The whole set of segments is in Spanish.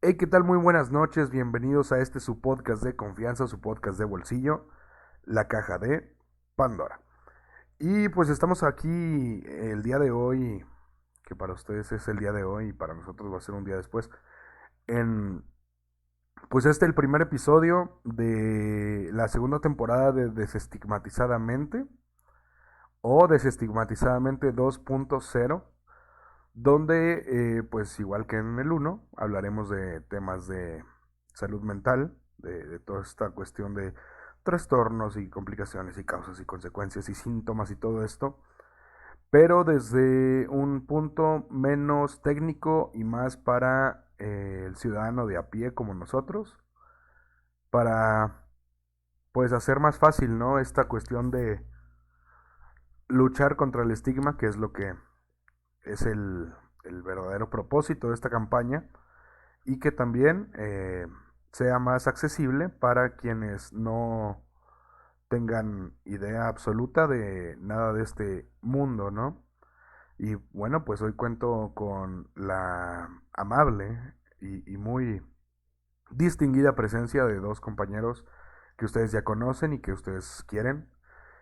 Hey, ¿qué tal? Muy buenas noches, bienvenidos a este su podcast de confianza, su podcast de bolsillo, La Caja de Pandora. Y pues estamos aquí el día de hoy, que para ustedes es el día de hoy y para nosotros va a ser un día después, en pues el primer episodio de la segunda temporada de Desestigmatizadamente o Desestigmatizadamente 2.0, donde pues igual que en el uno hablaremos de temas de salud mental, de toda esta cuestión de trastornos y complicaciones y causas y consecuencias y síntomas y todo esto, pero desde un punto menos técnico y más para el ciudadano de a pie como nosotros, para pues hacer más fácil, ¿no? Esta cuestión de luchar contra el estigma, que es lo que es el verdadero propósito de esta campaña, y que también sea más accesible para quienes no tengan idea absoluta de nada de este mundo, ¿no? Y bueno, pues hoy cuento con la amable y muy distinguida presencia de dos compañeros que ustedes ya conocen y que ustedes quieren.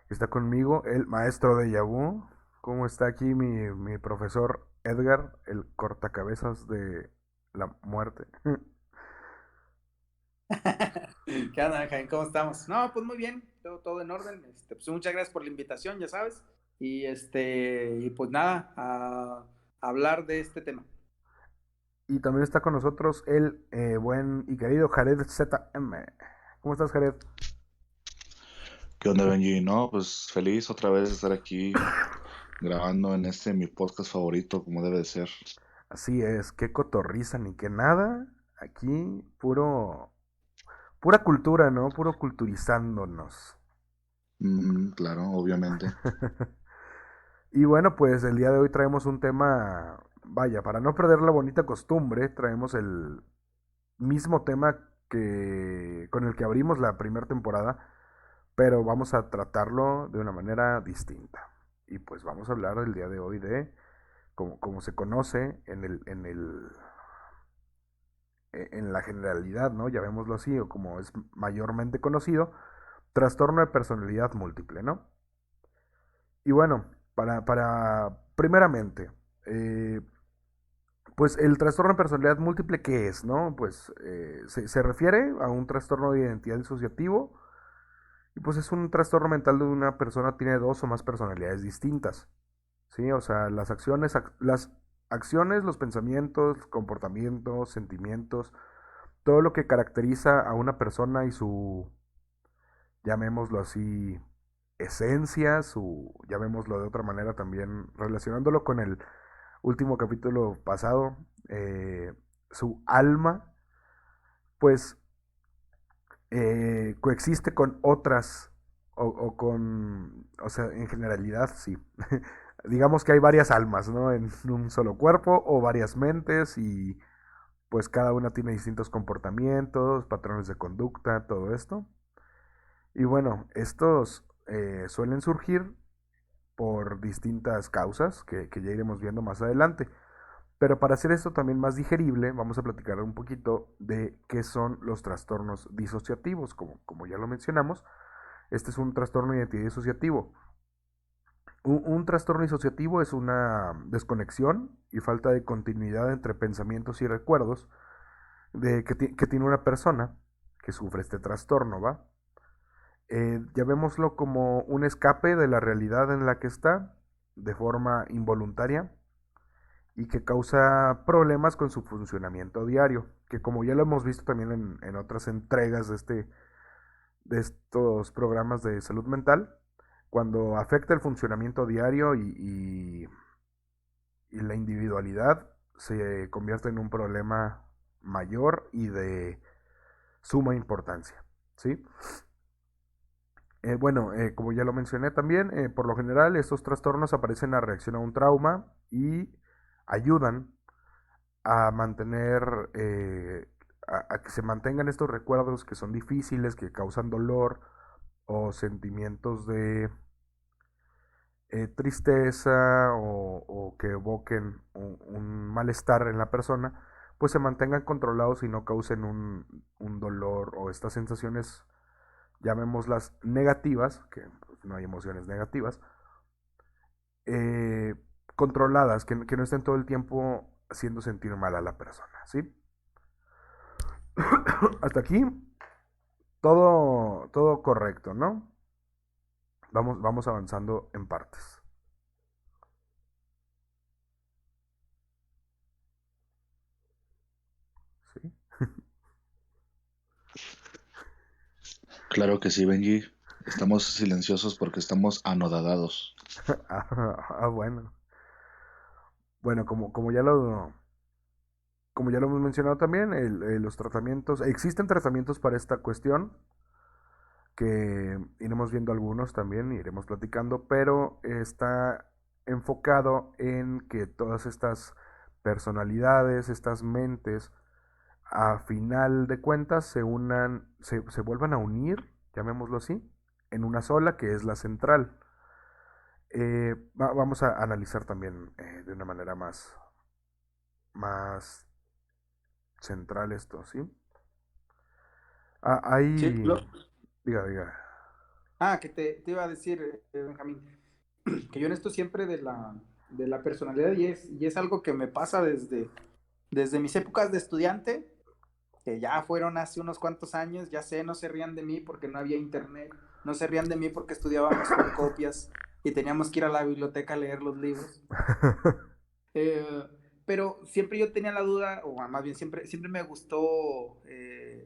Está conmigo el maestro de Yabú. ¿Cómo está aquí mi profesor Edgar, el cortacabezas de la muerte? ¿Qué onda, Jaime? ¿Cómo estamos? No, pues muy bien, todo en orden. Pues muchas gracias por la invitación, ya sabes. Y pues nada, a hablar de este tema. Y también está con nosotros el buen y querido Jared ZM. ¿Cómo estás, Jared? ¿Qué onda, Benji? No, pues feliz otra vez de estar aquí grabando en este mi podcast favorito, como debe de ser. Así es, qué cotorriza ni qué nada. Aquí pura cultura, ¿no? Puro culturizándonos. Claro, obviamente. Y bueno, pues el día de hoy traemos un tema, vaya, para no perder la bonita costumbre, traemos el mismo tema que con el que abrimos la primera temporada, pero vamos a tratarlo de una manera distinta. Y pues vamos a hablar el día de hoy de, como se conoce en la generalidad, ¿no? Llamémoslo así, o como es mayormente conocido, trastorno de personalidad múltiple, ¿no? Y bueno, primeramente, eh, pues el trastorno de personalidad múltiple, ¿qué es, no? Pues se refiere a un trastorno de identidad disociativo y pues es un trastorno mental donde una persona tiene dos o más personalidades distintas, ¿sí? O sea, las acciones, los pensamientos, comportamientos, sentimientos, todo lo que caracteriza a una persona y su, llamémoslo así, esencia, su, llamémoslo de otra manera también, relacionándolo con el último capítulo pasado, su alma, pues coexiste con otras, o sea, en generalidad, sí. Digamos que hay varias almas, ¿no? En un solo cuerpo o varias mentes y pues cada una tiene distintos comportamientos, patrones de conducta, todo esto. Y bueno, estos suelen surgir por distintas causas que ya iremos viendo más adelante. Pero para hacer esto también más digerible, vamos a platicar un poquito de qué son los trastornos disociativos. Como ya lo mencionamos, este es un trastorno de identidad disociativo. Un trastorno disociativo es una desconexión y falta de continuidad entre pensamientos y recuerdos que tiene una persona que sufre este trastorno, ¿va? Llamémoslo como un escape de la realidad en la que está de forma involuntaria y que causa problemas con su funcionamiento diario, que como ya lo hemos visto también en otras entregas de estos programas de salud mental, cuando afecta el funcionamiento diario y la individualidad, se convierte en un problema mayor y de suma importancia, ¿sí? Bueno, como ya lo mencioné también, por lo general estos trastornos aparecen a reacción a un trauma y ayudan a mantener, a que se mantengan estos recuerdos que son difíciles, que causan dolor o sentimientos de tristeza o que evoquen un malestar en la persona, pues se mantengan controlados y no causen un dolor o estas sensaciones, llamémoslas negativas, que pues, no hay emociones negativas, eh, controladas, que no estén todo el tiempo haciendo sentir mal a la persona, ¿sí? Hasta aquí, todo correcto, ¿no? Vamos avanzando en partes. ¿Sí? Claro que sí, Benji. Estamos silenciosos porque estamos anodadados. Bueno. Bueno, como ya lo hemos mencionado también, los tratamientos, existen tratamientos para esta cuestión, que iremos viendo algunos también, iremos platicando, pero está enfocado en que todas estas personalidades, estas mentes, a final de cuentas se unan, se vuelvan a unir, llamémoslo así, en una sola que es la central. Vamos a analizar también de una manera más central esto, ¿sí? Sí, Ahí, diga. que te iba a decir, Benjamín, que yo en esto siempre de la personalidad y es algo que me pasa desde mis épocas de estudiante, que ya fueron hace unos cuantos años, ya sé, no se rían de mí porque no había internet, no se rían de mí porque estudiábamos con copias y teníamos que ir a la biblioteca a leer los libros. Eh, pero siempre yo tenía la duda, o más bien siempre me gustó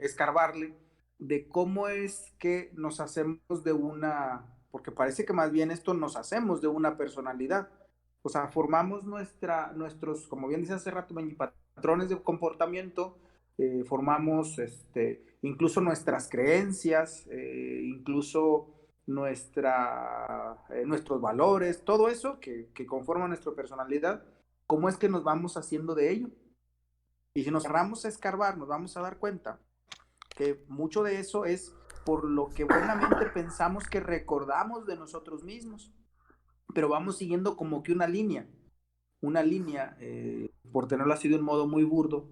escarbarle de cómo es que nos hacemos de una, porque parece que más bien esto nos hacemos de una personalidad. O sea, formamos nuestros, como bien dice hace rato, patrones de comportamiento, formamos incluso nuestras creencias, incluso nuestros valores, todo eso que conforma nuestra personalidad. ¿Cómo es que nos vamos haciendo de ello? Y si nos cerramos a escarbar, nos vamos a dar cuenta que mucho de eso es por lo que buenamente pensamos que recordamos de nosotros mismos, pero vamos siguiendo como que una línea, por tenerlo así de un modo muy burdo,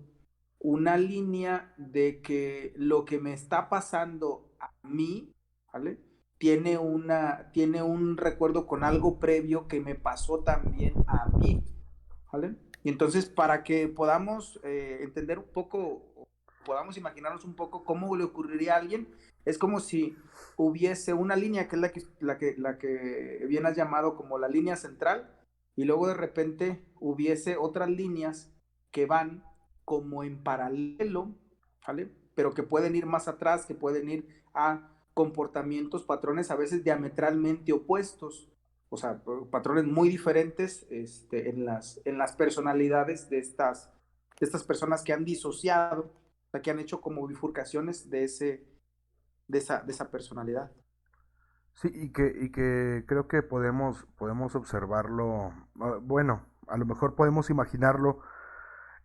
una línea de que lo que me está pasando a mí, ¿vale? Tiene un recuerdo con algo previo que me pasó también a mí, ¿vale? Y entonces, para que podamos entender un poco, podamos imaginarnos un poco cómo le ocurriría a alguien, es como si hubiese una línea que es la que bien has llamado como la línea central, y luego de repente hubiese otras líneas que van como en paralelo, ¿vale? Pero que pueden ir más atrás, que pueden ir a comportamientos, patrones a veces diametralmente opuestos, o sea, patrones muy diferentes en las personalidades de estas personas que han disociado, o sea, que han hecho como bifurcaciones de esa personalidad. Sí, y que creo que podemos observarlo, bueno, a lo mejor podemos imaginarlo,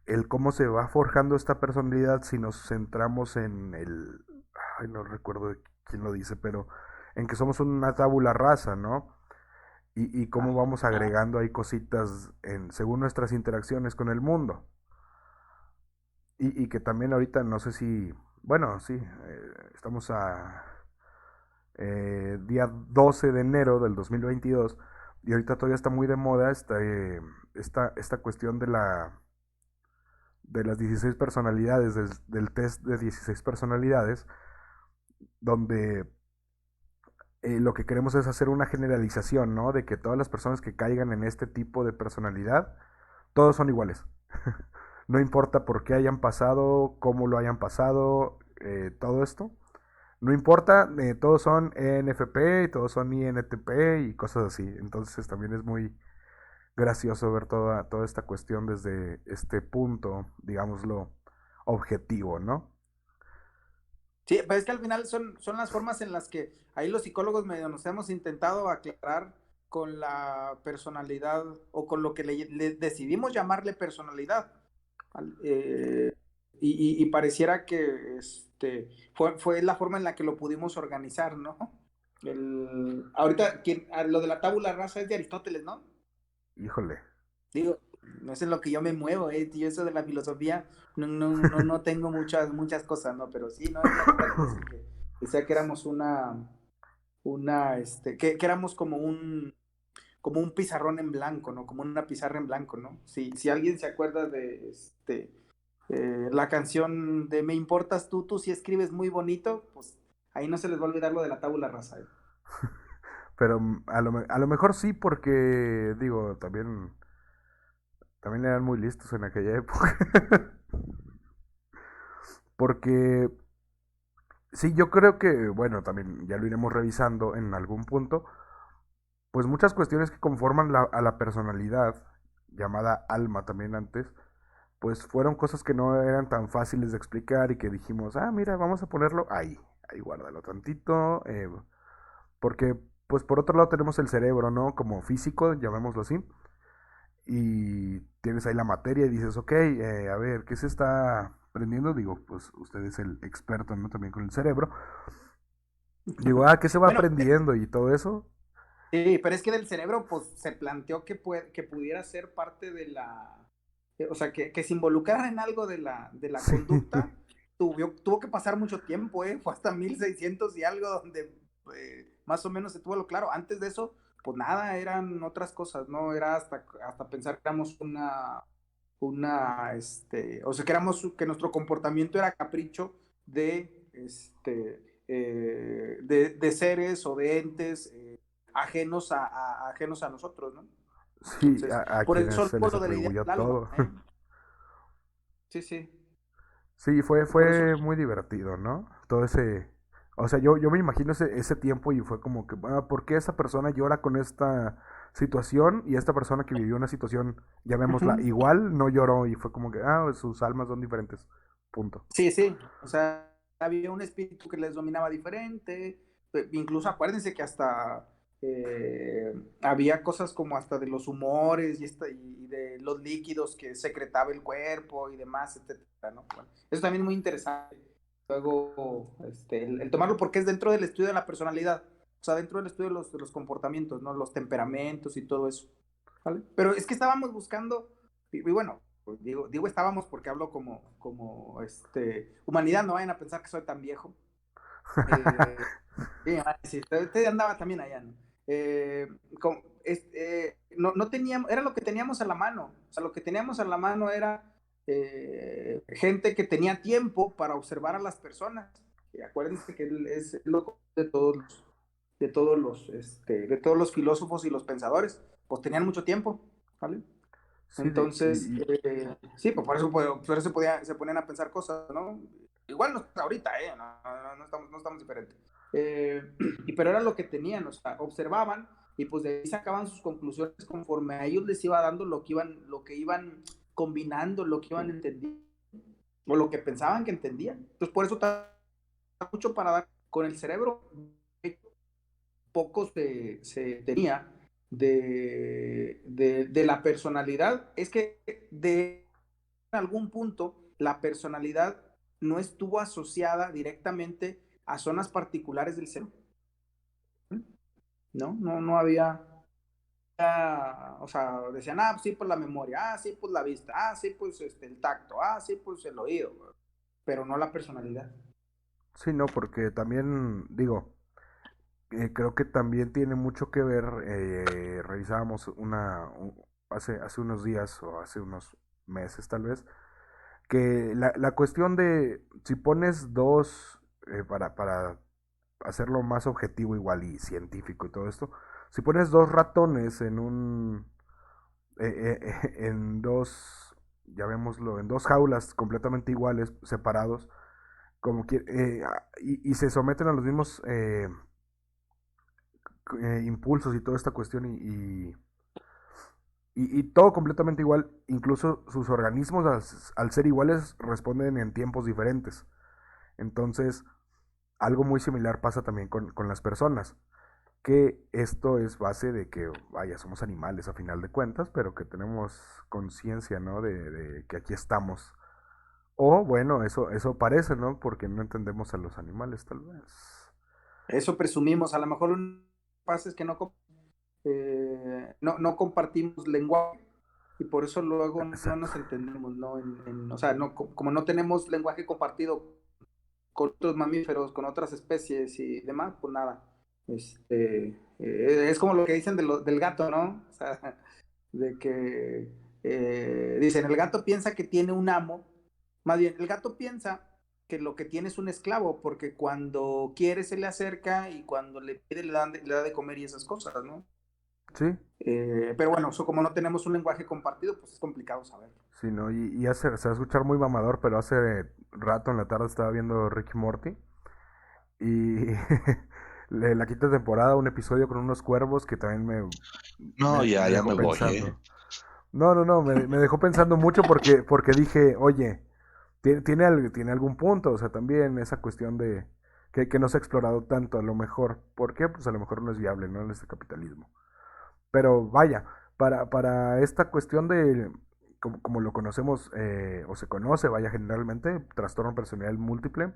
el cómo se va forjando esta personalidad si nos centramos en ay, no recuerdo quién lo dice, pero en que somos una tabula rasa, ¿no? Y cómo Ah, vamos agregando ahí cositas según nuestras interacciones con el mundo. Y que también ahorita no sé si, bueno, sí, estamos a día 12 de enero del 2022 y ahorita todavía está muy de moda esta cuestión de las 16 personalidades, del test de 16 personalidades, donde lo que queremos es hacer una generalización, ¿no? De que todas las personas que caigan en este tipo de personalidad, todos son iguales. No importa por qué hayan pasado, cómo lo hayan pasado, todo esto. No importa, todos son ENFP, todos son INTP y cosas así. Entonces también es muy gracioso ver toda esta cuestión desde este punto, digámoslo, objetivo, ¿no? sí, pero es que al final son las formas en las que ahí los psicólogos medio nos hemos intentado aclarar con la personalidad o con lo que le decidimos llamarle personalidad. Eh, y pareciera que fue la forma en la que lo pudimos organizar, ¿no? Ahorita, lo de la tabula rasa es de Aristóteles, ¿no? Híjole. Digo, no es en lo que yo me muevo, tío, eso de la filosofía, no tengo muchas cosas, ¿no? Pero sí, ¿no? ¿Te acuerdas de eso que decía que éramos que éramos como un pizarrón en blanco, ¿no? Como una pizarra en blanco, ¿no? Si alguien se acuerda de la canción de Me importas tú si escribes muy bonito, pues ahí no se les va a olvidar lo de la tabula rasa. Pero a lo mejor sí, porque, digo, también eran muy listos en aquella época. Porque sí, yo creo que, bueno, también ya lo iremos revisando en algún punto, pues muchas cuestiones que conforman a la personalidad, llamada alma también antes, pues fueron cosas que no eran tan fáciles de explicar y que dijimos, ah, mira, vamos a ponerlo ahí guárdalo tantito, porque pues por otro lado tenemos el cerebro, ¿no? Como físico, llamémoslo así, y tienes ahí la materia y dices, ok, a ver, ¿qué se está aprendiendo? Digo, pues usted es el experto, ¿no? También con el cerebro. Digo, ¿qué se va Bueno, aprendiendo y todo eso? sí, pero es que del cerebro, pues se planteó que pudiera ser parte o sea, que se involucrara en algo de la Sí. conducta. Tuvo que pasar mucho tiempo, fue hasta 1600 y algo donde más o menos se tuvo lo claro. Antes de eso, pues nada, eran otras cosas, ¿no? Era hasta pensar que éramos o sea, que nuestro comportamiento era capricho de seres o de entes ajenos a nosotros, ¿no? Sí, Entonces, a por quienes eso se luego les lo de la idea atribuyó del alma, todo. ¿eh? Sí, sí. Sí, Por eso. fue muy divertido, ¿no? Todo ese... O sea, yo me imagino ese tiempo y fue como que, ¿por qué esa persona llora con esta situación y esta persona que vivió una situación, llamémosla, Ujú. igual, no lloró y fue como que, sus almas son diferentes. Punto. Sí, sí. O sea, había un espíritu que les dominaba diferente. Incluso acuérdense que hasta había cosas como hasta de los humores y de los líquidos que secretaba el cuerpo y demás, etcétera, ¿no? Bueno, eso también es muy interesante. Luego, el tomarlo porque es dentro del estudio de la personalidad, o sea, dentro del estudio de los comportamientos, ¿no? Los temperamentos y todo eso, ¿vale? Pero es que estábamos buscando, y bueno, pues digo estábamos porque hablo como humanidad, no vayan a pensar que soy tan viejo. Eh, sí, usted andaba también allá, ¿no? Eh, no teníamos, era lo que teníamos a la mano, o sea, lo que teníamos a la mano era gente que tenía tiempo para observar a las personas. Y acuérdense que él es loco de todos los filósofos y los pensadores, pues tenían mucho tiempo, ¿vale? Sí, Entonces, sí, pues por eso se ponían a pensar cosas, ¿no? Igual no ahorita, no estamos diferentes. Pero era lo que tenían, o sea, observaban y pues de ahí sacaban sus conclusiones conforme a ellos les iba dando lo que iban combinando, lo que iban entendiendo, o lo que pensaban que entendían. Entonces, por eso está mucho para dar con el cerebro. Poco se tenía de la personalidad. Es que de algún punto la personalidad no estuvo asociada directamente a zonas particulares del cerebro. No había, o sea, decían, pues sí, pues la memoria, sí, pues la vista, sí, pues el tacto, sí, pues el oído, pero no la personalidad. sí, no, porque también, digo, creo que también tiene mucho que ver, revisábamos hace unos días o hace unos meses tal vez, que la cuestión de si pones dos, para hacerlo más objetivo igual y científico y todo esto, si pones dos ratones en dos, llamémoslo, en dos jaulas completamente iguales, separados, y se someten a los mismos impulsos y toda esta cuestión y todo completamente igual, incluso sus organismos al ser iguales responden en tiempos diferentes. Entonces, algo muy similar pasa también con las personas, que esto es base de que, vaya, somos animales a final de cuentas, pero que tenemos conciencia, ¿no? De que aquí estamos. O bueno, eso parece, ¿no? Porque no entendemos a los animales, tal vez. Eso presumimos, a lo mejor lo que pasa es que no compartimos lenguaje, y por eso luego no Exacto. nos entendemos, ¿no? O sea, no, como no tenemos lenguaje compartido con otros mamíferos, con otras especies y demás, pues nada. Es como lo que dicen del gato, ¿no? O sea, de que dicen, el gato piensa que tiene un amo, más bien, el gato piensa que lo que tiene es un esclavo, porque cuando quiere se le acerca y cuando le pide le da de comer y esas cosas, ¿no? Sí, Pero bueno, eso como no tenemos un lenguaje compartido, pues es complicado saberlo. sí, ¿no? Y se va a escuchar muy mamador, pero hace rato en la tarde estaba viendo Ricky Morty y la quinta temporada, un episodio con unos cuervos que también No, me ya dejó me voy, ¿eh? pensando. No, no, no, me dejó pensando mucho porque dije, oye, tiene algún punto, o sea, también esa cuestión de que no se ha explorado tanto, a lo mejor. ¿Por qué? Pues a lo mejor no es viable, ¿no? En este capitalismo. Pero vaya, para esta cuestión de, como lo conocemos o se conoce, vaya, generalmente, trastorno personalidad múltiple,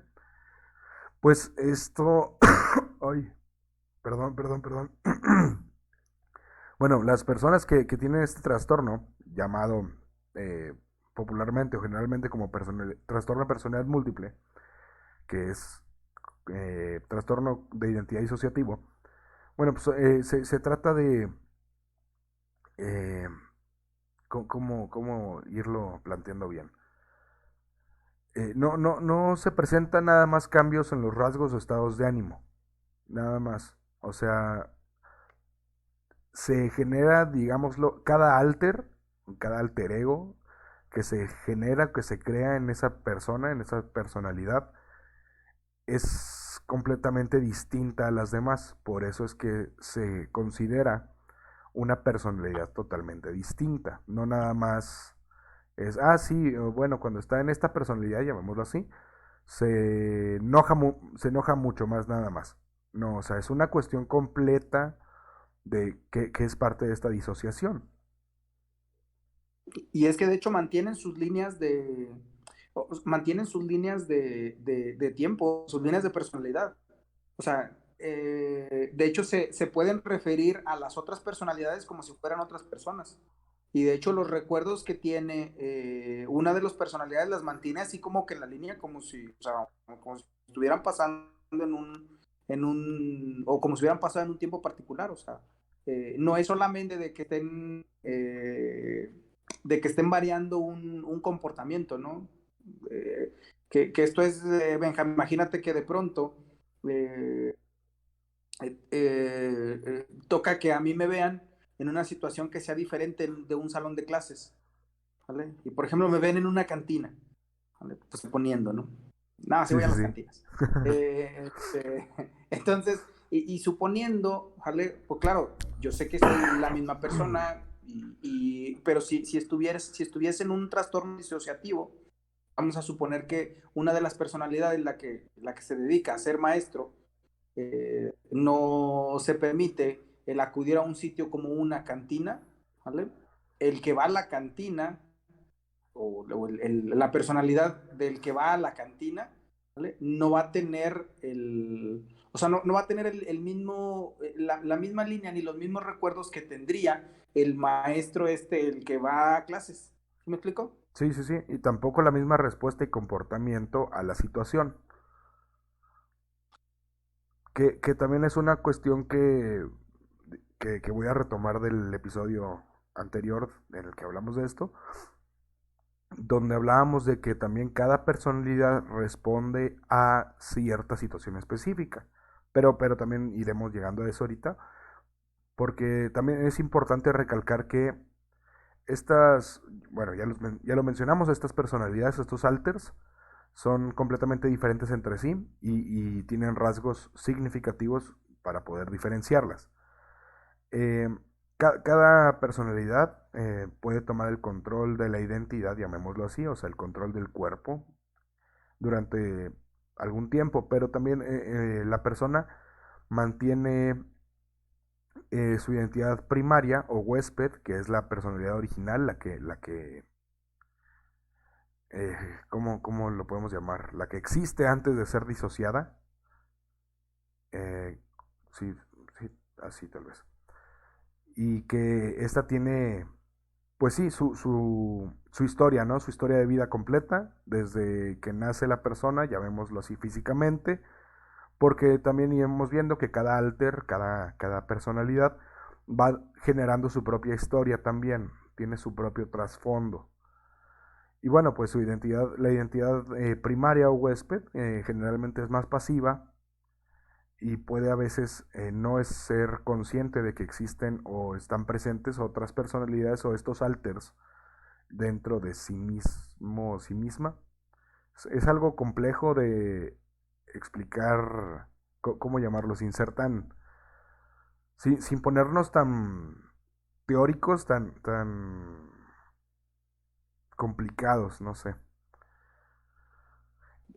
pues esto, ay, perdón, perdón, perdón. Bueno, las personas que tienen este trastorno, llamado eh, popularmente o generalmente como trastorno de personalidad múltiple, que es trastorno de identidad disociativo, bueno, pues se trata de eh, cómo irlo planteando bien. No se presentan nada más cambios en los rasgos o estados de ánimo, nada más. O sea, se genera, digámoslo, cada alter ego que se genera, que se crea en esa persona, en esa personalidad, es completamente distinta a las demás. Por eso es que se considera una personalidad totalmente distinta. No nada más es, sí, bueno, cuando está en esta personalidad, llamémoslo así, se enoja mucho más nada más. No, o sea, es una cuestión completa de que es parte de esta disociación. Y es que de hecho mantienen sus líneas de tiempo, sus líneas de personalidad. O sea, de hecho se pueden referir a las otras personalidades como si fueran otras personas. Y de hecho los recuerdos que tiene una de las personalidades las mantiene así como que en la línea, como si, o sea, como si estuvieran pasando o como si hubieran pasado en un tiempo particular. O sea, no es solamente de que estén variando un comportamiento, ¿no? Eh, que esto es, Benjamín, imagínate que de pronto eh, toca que a mí me vean en una situación que sea diferente de un salón de clases, ¿vale? Y por ejemplo me ven en una cantina, ¿vale? Pues poniendo, ¿no? Nada, sí Sí, voy a sí, las sí. cantinas. Entonces, y suponiendo, ¿vale? Pues claro, yo sé que soy la misma persona, pero si estuviese en un trastorno disociativo, vamos a suponer que una de las personalidades, la que se dedica a ser maestro, no se permite el acudir a un sitio como una cantina, ¿vale? El que va a la cantina, la personalidad del que va a la cantina, ¿vale? No va a tener o sea, no va a tener el mismo, la misma línea ni los mismos recuerdos que tendría el maestro el que va a clases. ¿Sí me explico? Sí, sí, sí. Y tampoco la misma respuesta y comportamiento a la situación. Que también es una cuestión que voy a retomar del episodio anterior en el que hablamos de esto, donde hablábamos de que también cada personalidad responde a cierta situación específica. Pero también iremos llegando a eso ahorita, porque también es importante recalcar que estas, bueno, ya lo mencionamos, estas personalidades, estos alters, son completamente diferentes entre sí y tienen rasgos significativos para poder diferenciarlas. Eh, cada personalidad puede tomar el control de la identidad, llamémoslo así, o sea, el control del cuerpo durante algún tiempo, pero también la persona mantiene su identidad primaria o huésped, que es la personalidad original, eh, ¿cómo lo podemos llamar? La que existe antes de ser disociada. Eh, sí, sí, así tal vez. Y que esta tiene pues sí, su historia, ¿no? Su historia de vida completa, desde que nace la persona, llamémoslo así físicamente, porque también iremos viendo que cada alter, cada personalidad va generando su propia historia también, tiene su propio trasfondo. Y bueno, pues la identidad primaria o huésped generalmente es más pasiva y puede a veces no es ser consciente de que existen o están presentes otras personalidades o estos alters dentro de sí mismo o sí misma. Es algo complejo de explicar, ¿cómo llamarlo? Sin ser sin ponernos tan teóricos, tan complicados, no sé.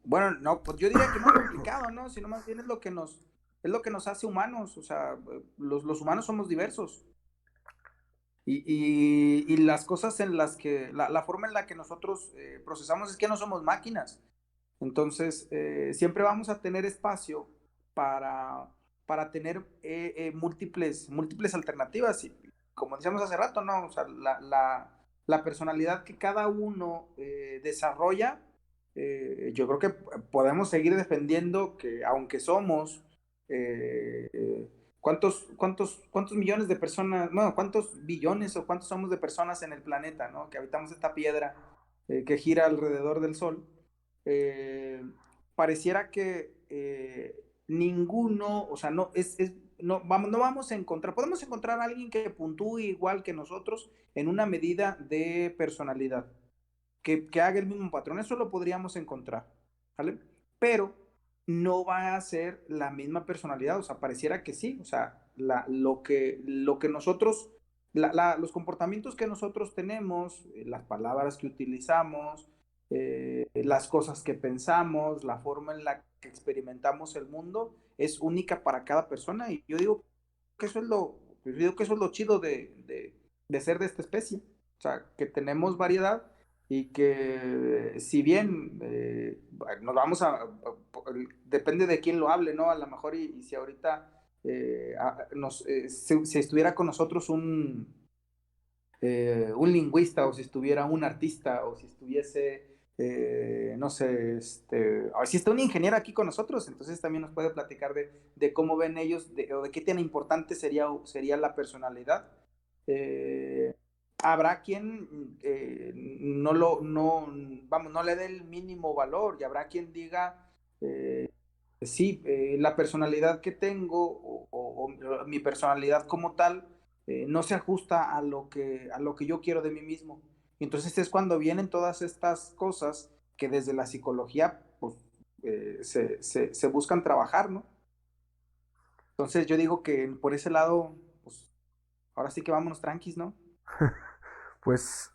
Bueno, no, pues yo diría que no complicado, ¿no? Sino más bien es lo que nos hace humanos, o sea, los humanos somos diversos. Y las cosas en las que, la forma en la que nosotros procesamos es que no somos máquinas. Entonces, siempre vamos a tener espacio para, para tener múltiples alternativas. Y como decíamos hace rato, ¿no? O sea, la personalidad que cada uno desarrolla, yo creo que podemos seguir defendiendo que aunque somos cuántos millones de personas, bueno, cuántos billones o cuántos somos de personas en el planeta, ¿no? Que habitamos esta piedra que gira alrededor del Sol. eh, Pareciera que ninguno, o sea, no vamos a encontrar, podemos encontrar a alguien que puntúe igual que nosotros en una medida de personalidad, que haga el mismo patrón, eso lo podríamos encontrar, ¿vale? Pero no va a ser la misma personalidad, o sea, pareciera que sí, o sea, lo que nosotros, los comportamientos que nosotros tenemos, las palabras que utilizamos, las cosas que pensamos, la forma en la que experimentamos el mundo, es única para cada persona y que eso es yo digo que eso es lo chido de ser de esta especie, o sea, que tenemos variedad y que si bien nos vamos depende de quién lo hable, ¿no? A lo mejor y si ahorita si estuviera con nosotros un lingüista o si estuviera un artista o si estuviese, no sé, a ver si está un ingeniero aquí con nosotros, entonces también nos puede platicar de cómo ven ellos o de qué tan importante sería la personalidad. Eh, Habrá quien vamos, no le dé el mínimo valor y habrá quien diga, sí, la personalidad que tengo o mi personalidad como tal no se ajusta a lo que yo quiero de mí mismo. Y entonces es cuando vienen todas estas cosas que desde la psicología pues, se buscan trabajar, ¿no? Entonces yo digo que por ese lado, pues ahora sí que vámonos tranquis, ¿no? Pues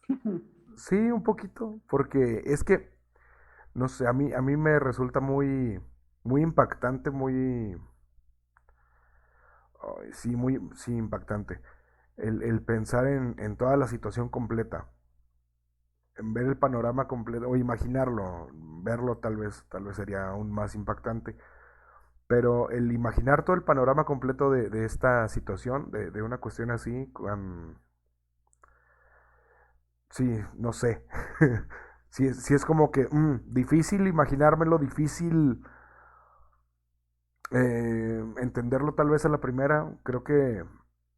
sí, un poquito, porque es que, no sé, a mí me resulta muy impactante, ay, sí, sí, impactante, el pensar en toda la situación completa, en ver el panorama completo, o imaginarlo, verlo tal vez sería aún más impactante, pero el imaginar todo el panorama completo de esta situación, de una cuestión así, sí, no sé. Sí es como que difícil imaginármelo, difícil entenderlo tal vez a la primera. Creo que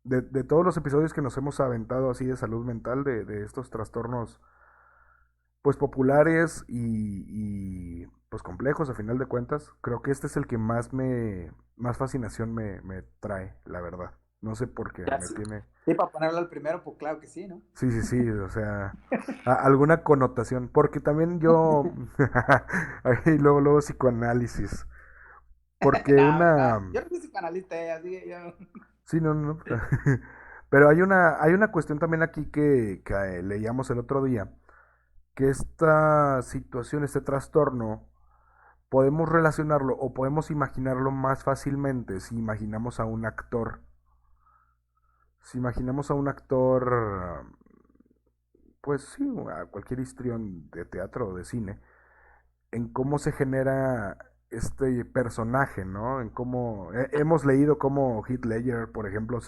de todos los episodios que nos hemos aventado así de salud mental, de estos trastornos pues populares pues complejos a final de cuentas, creo que este es el que más fascinación me trae, la verdad. No sé por qué, Ya, me sí. tiene. Sí, para ponerlo al primero, pues claro que sí, ¿no? Sí, sí, sí, o sea, alguna connotación, porque también yo, ahí luego psicoanálisis, porque No, hombre, no. una, Yo no soy psicoanalista, así que yo... sí, no, no, pero hay una cuestión también aquí que leíamos el otro día, que esta situación, este trastorno, podemos relacionarlo o podemos imaginarlo más fácilmente si imaginamos a un actor. Si imaginamos a un actor, pues sí, a cualquier histrión de teatro o de cine, en cómo se genera este personaje, ¿no? En cómo hemos leído cómo Heath Ledger, por ejemplo,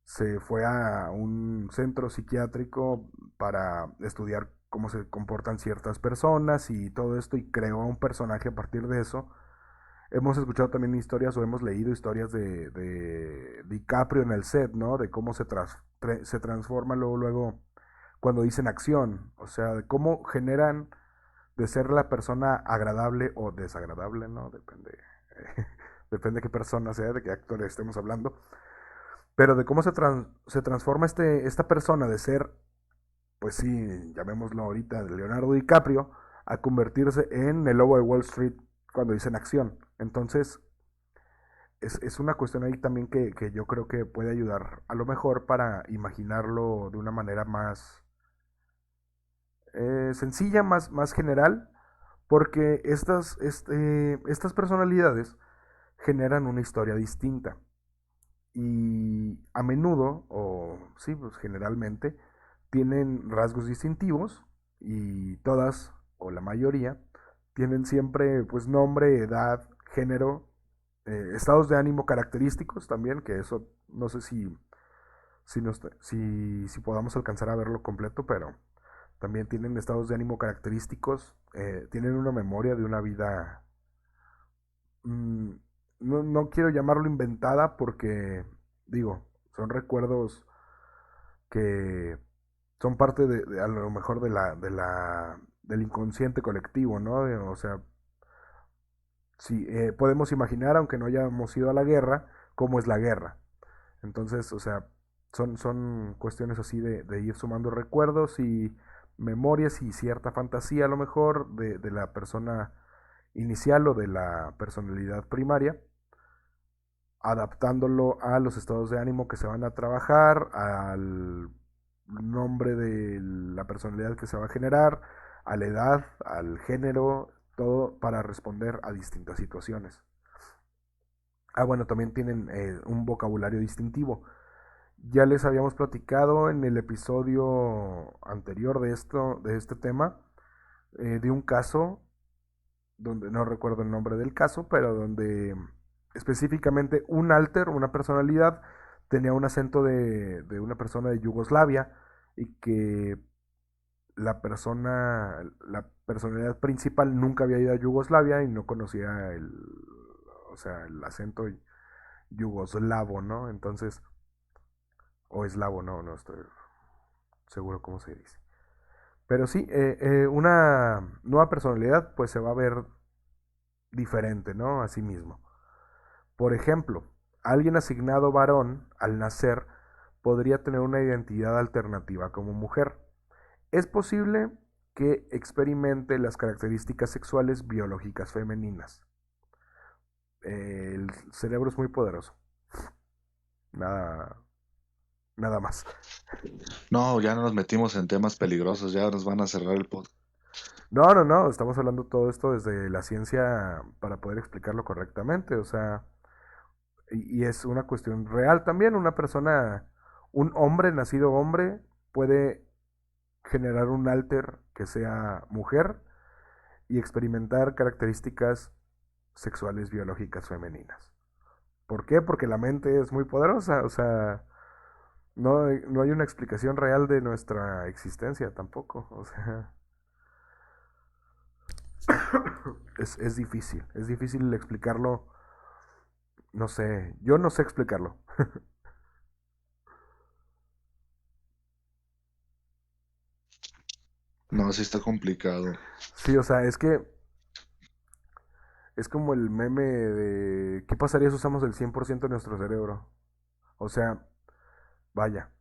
se fue a un centro psiquiátrico para estudiar cómo se comportan ciertas personas y todo esto y creó a un personaje a partir de eso. Hemos escuchado también historias o hemos leído historias de DiCaprio en el set, ¿no? De cómo se transforma luego cuando dicen acción, o sea, de cómo generan de ser la persona agradable o desagradable, ¿no? Depende, depende de qué persona sea, de qué actor estemos hablando, pero de cómo se transforma esta persona de ser, pues sí, llamémoslo ahorita, de Leonardo DiCaprio, a convertirse en el lobo de Wall Street cuando dicen acción. Entonces, es una cuestión ahí también que yo creo que puede ayudar a lo mejor para imaginarlo de una manera más sencilla, más general, porque estas personalidades generan una historia distinta y a menudo, o sí, pues generalmente, tienen rasgos distintivos y todas, o la mayoría, tienen siempre pues nombre, edad, género, estados de ánimo característicos también, que eso no sé si podamos alcanzar a verlo completo, pero también tienen estados de ánimo característicos, tienen una memoria de una vida, mm, no quiero llamarlo inventada porque, digo, son recuerdos que son parte a lo mejor del inconsciente colectivo, ¿no? O sea, si podemos imaginar, aunque no hayamos ido a la guerra, cómo es la guerra. Entonces, o sea, son cuestiones así de ir sumando recuerdos y memorias y cierta fantasía a lo mejor de la persona inicial o de la personalidad primaria, adaptándolo a los estados de ánimo que se van a trabajar, al nombre de la personalidad que se va a generar, a la edad, al género, todo para responder a distintas situaciones. Ah, bueno, también tienen un vocabulario distintivo. Ya les habíamos platicado en el episodio anterior de este tema, de un caso, donde no recuerdo el nombre del caso, pero donde específicamente un alter, una personalidad, tenía un acento de una persona de Yugoslavia y que la personalidad principal nunca había ido a Yugoslavia y no conocía o sea, el acento yugoslavo, ¿no? Entonces, o eslavo, no estoy seguro cómo se dice. Pero sí, una nueva personalidad pues se va a ver diferente, ¿no? A sí mismo. Por ejemplo, alguien asignado varón al nacer podría tener una identidad alternativa como mujer. Es posible que experimente las características sexuales biológicas femeninas. El cerebro es muy poderoso. Nada, nada más. No, ya no nos metimos en temas peligrosos, ya nos van a cerrar el podcast. No, estamos hablando todo esto desde la ciencia para poder explicarlo correctamente, o sea, y es una cuestión real también, una persona, un hombre nacido hombre puede generar un alter que sea mujer y experimentar características sexuales biológicas femeninas. ¿Por qué? Porque la mente es muy poderosa, o sea, no hay una explicación real de nuestra existencia tampoco, o sea, es difícil explicarlo, no sé, yo no sé explicarlo. No, sí está complicado. Sí, o sea, es que es como el meme de ¿qué pasaría si usamos el 100% de nuestro cerebro? O sea, vaya,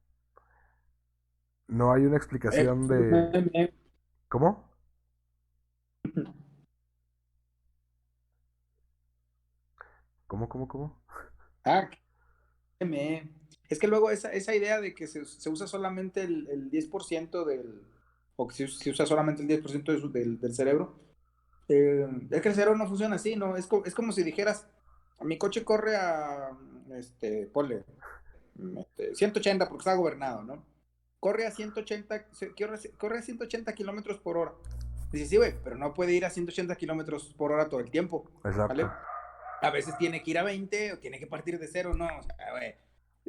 no hay una explicación de... ¿Cómo? ¿Cómo? Ah, es que luego esa idea de que se usa solamente el 10% o que se usa solamente el 10% del cerebro, es que el cerebro no funciona así, ¿no? Es como si dijeras, mi coche corre a, ponle, 180 porque está gobernado, ¿no? Corre a 180, corre a 180 kilómetros por hora. Dices, sí, güey, pero no puede ir a 180 kilómetros por hora todo el tiempo, Exacto. ¿vale? A veces tiene que ir a 20 o tiene que partir de cero, no, o sea, güey.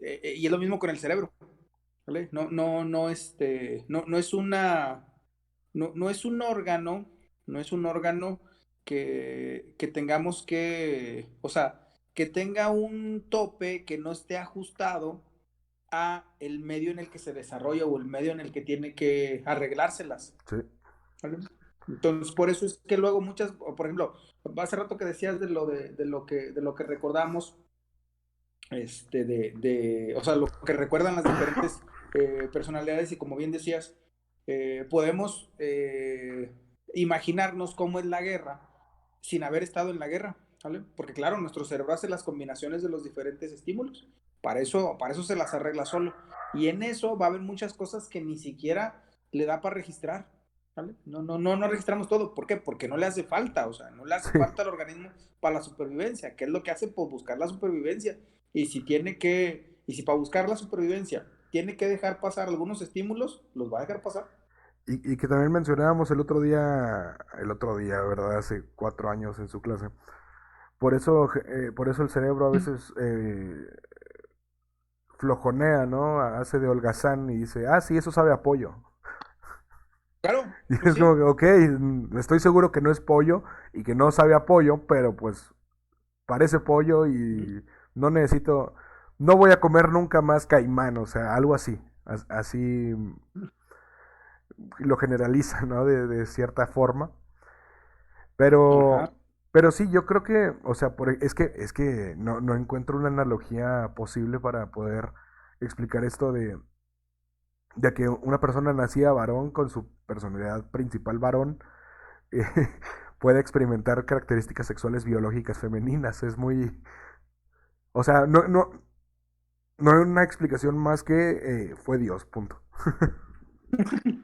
y es lo mismo con el cerebro, ¿vale? No es no es un órgano, no es un órgano que tengamos que, o sea, que tenga un tope que no esté ajustado a el medio en el que se desarrolla o el medio en el que tiene que arreglárselas, Sí, ¿vale? Entonces, por eso es que luego muchas, por ejemplo, hace rato que decías de lo que recordamos, o sea, lo que recuerdan las diferentes personalidades y como bien decías, podemos imaginarnos cómo es la guerra sin haber estado en la guerra, ¿vale? Porque claro, nuestro cerebro hace las combinaciones de los diferentes estímulos, para eso se las arregla solo. Y en eso va a haber muchas cosas que ni siquiera le da para registrar, ¿vale? No registramos todo. ¿Por qué? Porque no le hace falta, o sea, no le hace sí. falta al organismo para la supervivencia. ¿Qué es lo que hace? Pues buscar la supervivencia. Y si para buscar la supervivencia tiene que dejar pasar algunos estímulos, los va a dejar pasar. Y que también mencionábamos el otro día, ¿verdad? Hace 4 años en su clase. Por eso el cerebro a veces flojonea, ¿no? Hace de holgazán y dice, ah, sí, eso sabe a pollo. Claro, Y pues es como sí. que, ok, estoy seguro que no es pollo y que no sabe a pollo, pero pues parece pollo y no necesito, no voy a comer nunca más caimán, o sea, algo así. Así lo generaliza, ¿no? De cierta forma. Ajá. Pero sí, yo creo que, o sea, es que no encuentro una analogía posible para poder explicar esto de que una persona nacida varón con su personalidad principal varón eh, puede experimentar características sexuales biológicas femeninas. Es muy, o sea, no hay una explicación más que fue Dios, punto.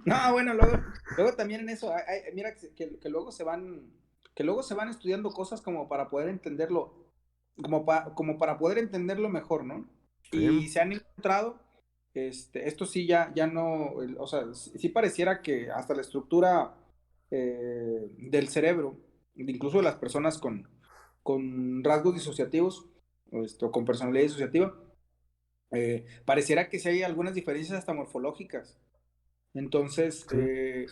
No, bueno, luego también en eso, mira que luego que luego se van estudiando cosas como para poder entenderlo, como para poder entenderlo mejor, ¿no? Sí, Y se han encontrado, esto sí ya no, o sea, sí pareciera que hasta la estructura del cerebro, incluso de las personas con rasgos disociativos, o con personalidad disociativa, pareciera que sí hay algunas diferencias hasta morfológicas. Entonces,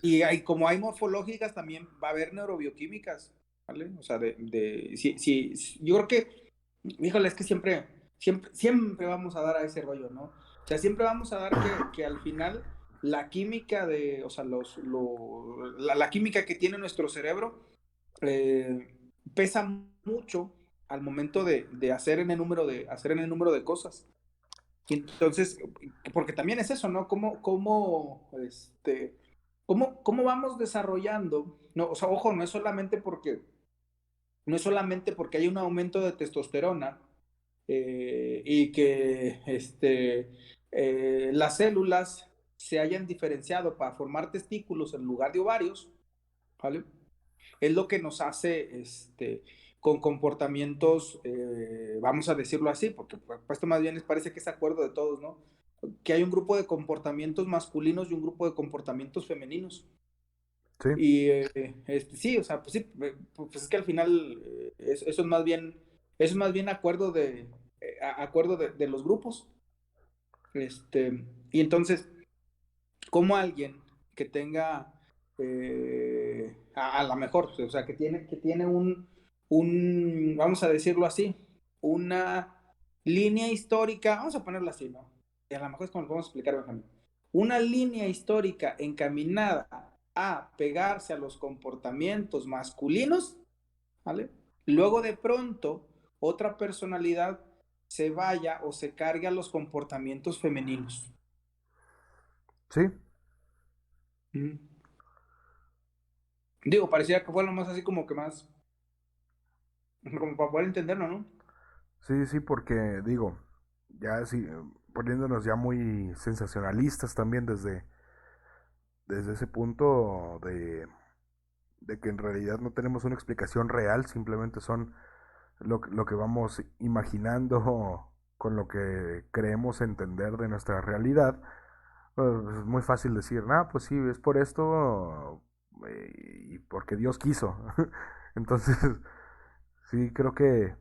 sí, como hay morfológicas, también va a haber neurobioquímicas, ¿vale? O sea, yo creo que, híjole, es que siempre vamos a dar a ese rollo, ¿no? O sea, siempre vamos a dar que al final la química o sea, la química que tiene nuestro cerebro eh, pesa mucho al momento de hacer en el número de cosas. Y entonces, porque también es eso, ¿no? ¿Cómo vamos desarrollando? No, o sea, ojo, no es solamente porque hay un aumento de testosterona y que las células se hayan diferenciado para formar testículos en lugar de ovarios, ¿vale? Es lo que nos hace con comportamientos, vamos a decirlo así, porque pues, esto más bien les parece que es acuerdo de todos, ¿no? Que hay un grupo de comportamientos masculinos y un grupo de comportamientos femeninos. sí. Y sí, o sea, pues sí, pues es que al final eso es más bien acuerdo acuerdo de los grupos. Y entonces, como alguien que tenga, a lo mejor, o sea, que tiene vamos a decirlo así, una línea histórica, vamos a ponerlo así, ¿no? Y a lo mejor es como lo podemos explicar, Benjamín. Una línea histórica encaminada a pegarse a los comportamientos masculinos, ¿vale? Luego de pronto, otra personalidad se vaya o se cargue a los comportamientos femeninos. Sí, Mm. Digo, parecía que fue lo más así como que más, como para poder entenderlo, ¿no? sí, sí, porque digo, ya sí, poniéndonos ya muy sensacionalistas también desde ese punto de que en realidad no tenemos una explicación real, simplemente son lo que vamos imaginando con lo que creemos entender de nuestra realidad. Es muy fácil decir, ah, pues sí, es por esto y porque Dios quiso. Entonces, sí, creo que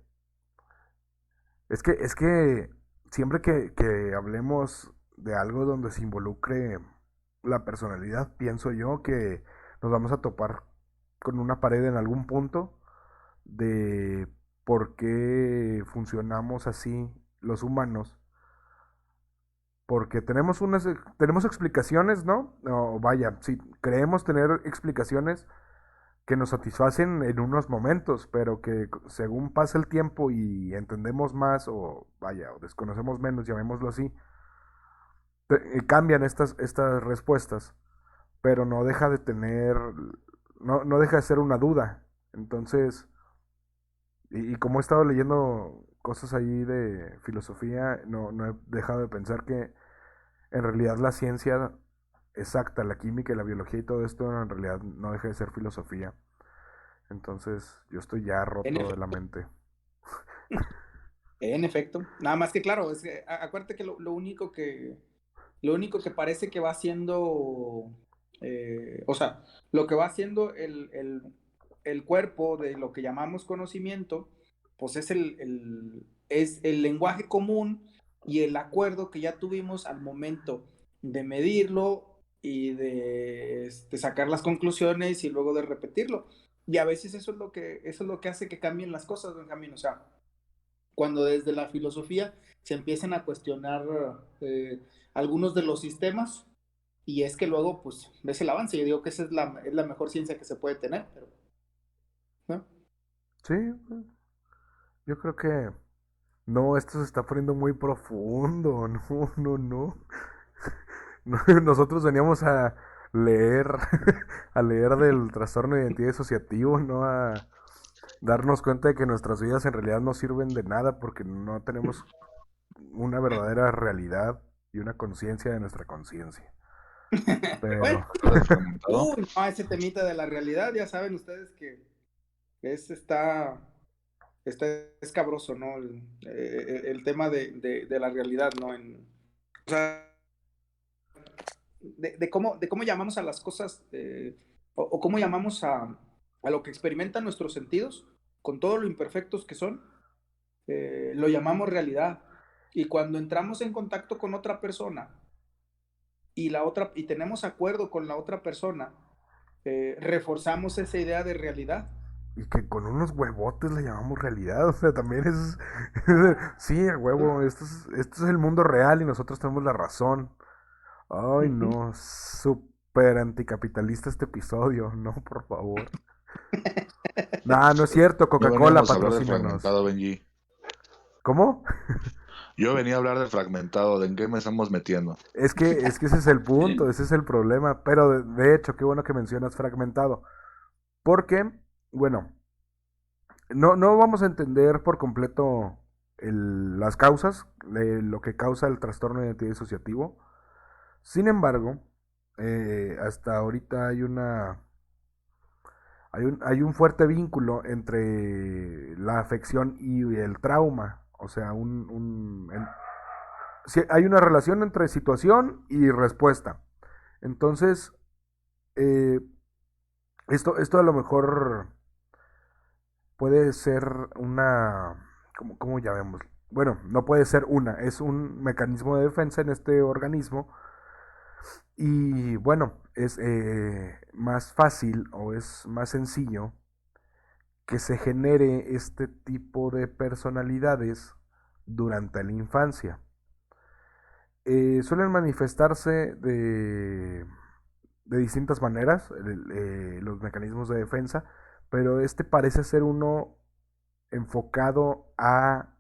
es que siempre que hablemos de algo donde se involucre la personalidad, pienso yo que nos vamos a topar con una pared en algún punto de por qué funcionamos así los humanos. Porque tenemos explicaciones, ¿no? O vaya, sí, creemos tener explicaciones que nos satisfacen en unos momentos, pero que según pasa el tiempo y entendemos más, o vaya, o desconocemos menos, llamémoslo así, cambian estas respuestas, pero no deja de tener, no deja de ser una duda. Entonces, y como he estado leyendo cosas ahí de filosofía, no he dejado de pensar que en realidad la ciencia exacta, la química y la biología y todo esto en realidad no deja de ser filosofía. Entonces yo estoy ya En roto de la efecto, mente. en efecto. Nada más que claro, es que, acuérdate que lo único que parece que va haciendo, o sea, lo que va haciendo el cuerpo de lo que llamamos conocimiento, pues es es el lenguaje común y el acuerdo que ya tuvimos al momento de medirlo y de sacar las conclusiones y luego de repetirlo. Y a veces eso es lo que hace que cambien las cosas, Benjamín. O sea, cuando desde la filosofía se empiezan a cuestionar algunos de los sistemas, y es que luego, pues, ves el avance. Yo digo que esa es la mejor ciencia que se puede tener, pero, ¿no? Sí, yo creo que no, esto se está poniendo muy profundo. No. Nosotros veníamos a leer, a leer del trastorno de identidad disociativo, no a darnos cuenta de que nuestras vidas en realidad no sirven de nada porque no tenemos una verdadera realidad y una conciencia de nuestra conciencia. Bueno, Pero, Hablar del fragmentado. no, ese temita de la realidad, ya saben ustedes que está escabroso, ¿no? El tema de la realidad, ¿no? O sea, de cómo llamamos a las cosas, o cómo llamamos a lo que experimentan nuestros sentidos, con todo lo imperfectos que son, lo llamamos realidad. Y cuando entramos en contacto con otra persona y tenemos acuerdo con la otra persona, reforzamos esa idea de realidad. y que con unos huevotes la llamamos realidad, o sea, también es... sí, a huevo, esto es el mundo real y nosotros tenemos la razón. Ay, Ujú. no, súper anticapitalista este episodio, no, por favor. Nah, no es cierto, No Coca-Cola, veníamos a hablar del patrocínanos. fragmentado, Benji. ¿Cómo? Yo venía a hablar del fragmentado, ¿de en qué me estamos metiendo? Es que ese es el punto, ese es el problema, pero de hecho, qué bueno que mencionas fragmentado, porque, bueno, no vamos a entender por completo las causas de lo que causa el trastorno de identidad disociativo. Sin embargo, hasta ahorita hay un fuerte vínculo entre la afección y el trauma. O sea, sí, hay una relación entre situación y respuesta. Entonces, eh, esto a lo mejor puede ser una... ¿Cómo llamemos? Bueno, no puede ser es un mecanismo de defensa en este organismo. Y bueno, es más fácil o es más sencillo que se genere este tipo de personalidades durante la infancia. Suelen manifestarse de distintas maneras los mecanismos de defensa, pero este parece ser uno enfocado a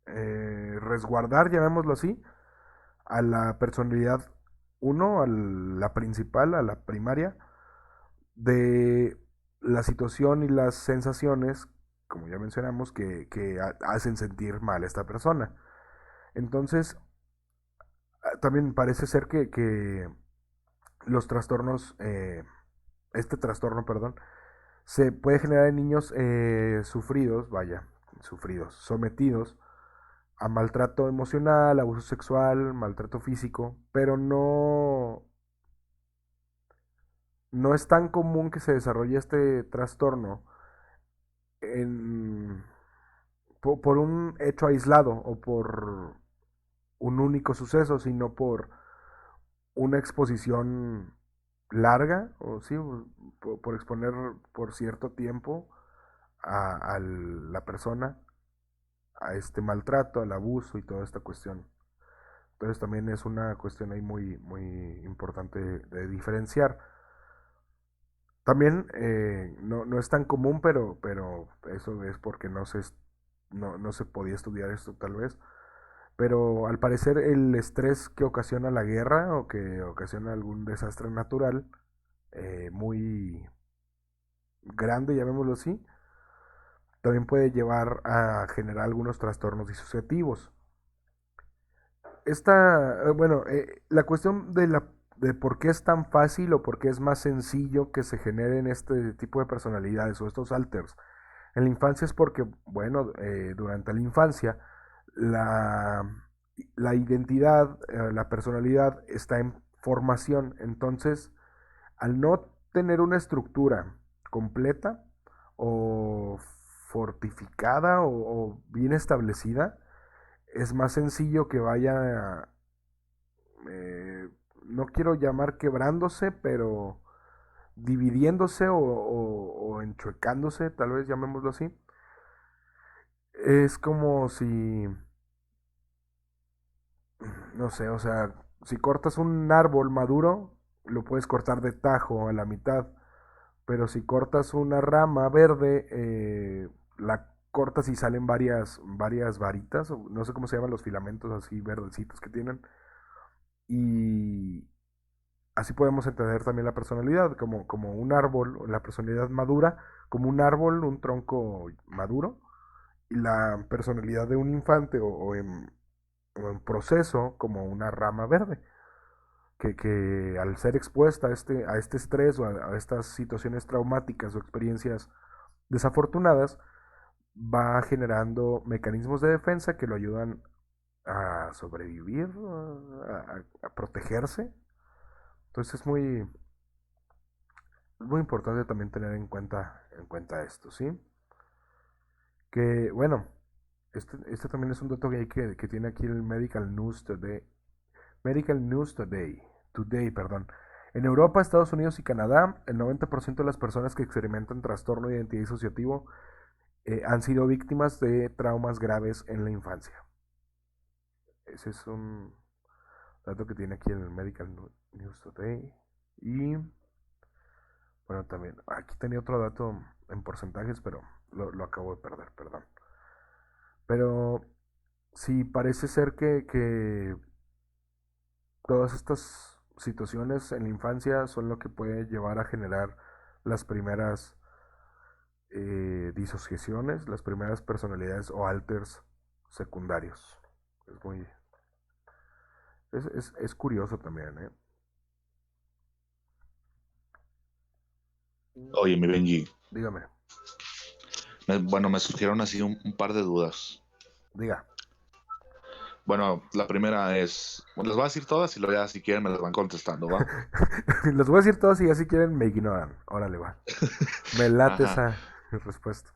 resguardar, llamémoslo así, a la personalidad uno, a la principal, a la primaria, de la situación y las sensaciones, como ya mencionamos, que hacen sentir mal a esta persona. Entonces, también parece ser que los trastornos, este trastorno, perdón, se puede generar en niños sufridos, sometidos a maltrato emocional, abuso sexual, maltrato físico, pero no es tan común que se desarrolle este trastorno en, por un hecho aislado o por un único suceso, sino por una exposición larga, o sí, por exponer por cierto tiempo a la persona a este maltrato, al abuso y toda esta cuestión. Entonces también es una cuestión ahí muy, muy importante de diferenciar. También no es tan común, pero eso es porque no se podía estudiar esto tal vez. Pero al parecer el estrés que ocasiona la guerra o que ocasiona algún desastre natural muy grande, llamémoslo así, también puede llevar a generar algunos trastornos disociativos. La cuestión de por qué es tan fácil o por qué es más sencillo que se generen este tipo de personalidades o estos alters en la infancia es porque, bueno, durante la infancia la, la identidad, la personalidad está en formación. Entonces, al no tener una estructura completa o fortificada o bien establecida, es más sencillo que vaya, eh, no quiero llamar quebrándose, pero dividiéndose o enchuecándose, tal vez llamémoslo así. Es como si, no sé, o sea, si cortas un árbol maduro, lo puedes cortar de tajo a la mitad, pero si cortas una rama verde, la cortas y salen varias varitas, o no sé cómo se llaman los filamentos así verdecitos que tienen, y así podemos entender también la personalidad, como un árbol, o la personalidad madura, como un árbol, un tronco maduro, y la personalidad de un infante o en proceso como una rama verde, que al ser expuesta a este estrés o a estas situaciones traumáticas o experiencias desafortunadas, va generando mecanismos de defensa que lo ayudan a sobrevivir, a protegerse. Entonces es muy importante también tener en cuenta esto, ¿sí? Que bueno, este también es un dato que tiene aquí el Medical News Today, perdón. En Europa, Estados Unidos y Canadá, el 90% de las personas que experimentan trastorno de identidad disociativo han sido víctimas de traumas graves en la infancia. Ese es un dato que tiene aquí el Medical News Today. Y bueno, también, aquí tenía otro dato en porcentajes, pero lo acabo de perder, perdón. Pero sí, parece ser que todas estas situaciones en la infancia son lo que puede llevar a generar las primeras disociaciones, las primeras personalidades o alters secundarios. Es muy... es curioso también, ¿eh? Oye, mi Benji, Dígame, bueno, me surgieron así un par de dudas. diga. Bueno, la primera es, bueno, les voy a decir todas y luego ya si quieren me las van contestando, ¿va? Los voy a decir todos y ya si quieren me ignoran. Órale, va. Me late Ajá. esa respuesta.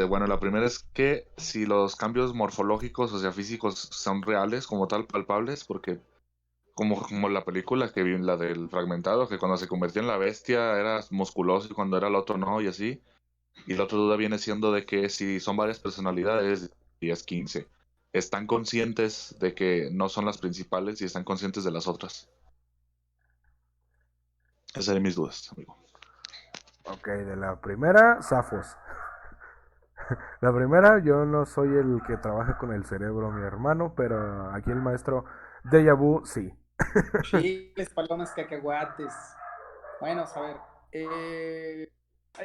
Bueno, la primera es que si los cambios morfológicos, o sea, físicos, son reales, como tal, palpables, porque como la película que vi, la del fragmentado, que cuando se convertía en la bestia era musculoso y cuando era el otro no, y así. Y la otra duda viene siendo de que si son varias personalidades, 10, 15, ¿están conscientes de que no son las principales y están conscientes de las otras? Esas serían mis dudas, amigo. Ok, de la primera, zafos. La primera, yo no soy el que trabaja con el cerebro, mi hermano, pero aquí el maestro Deja Vu, sí. Chiles, palomas, cacahuates. Bueno, a ver.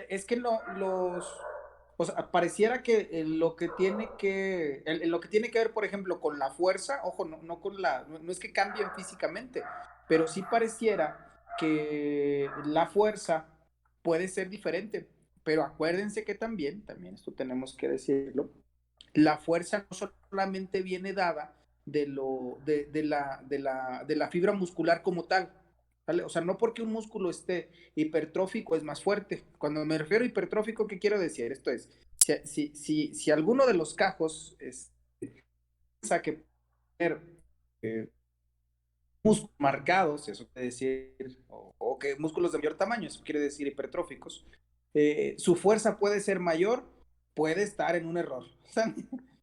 Es que o sea, pareciera que lo que tiene que ver, por ejemplo, con la fuerza, ojo, no es que cambien físicamente, pero sí pareciera que la fuerza puede ser diferente. Pero acuérdense que también esto tenemos que decirlo, la fuerza no solamente viene dada de la fibra muscular como tal, ¿vale? O sea, no porque un músculo esté hipertrófico es más fuerte. Cuando me refiero a hipertrófico, ¿qué quiero decir? Esto es, si alguno de los cajos es, que eh, músculos marcados, eso quiere decir, o que músculos de mayor tamaño, eso quiere decir hipertróficos, su fuerza puede ser mayor, puede estar en un error.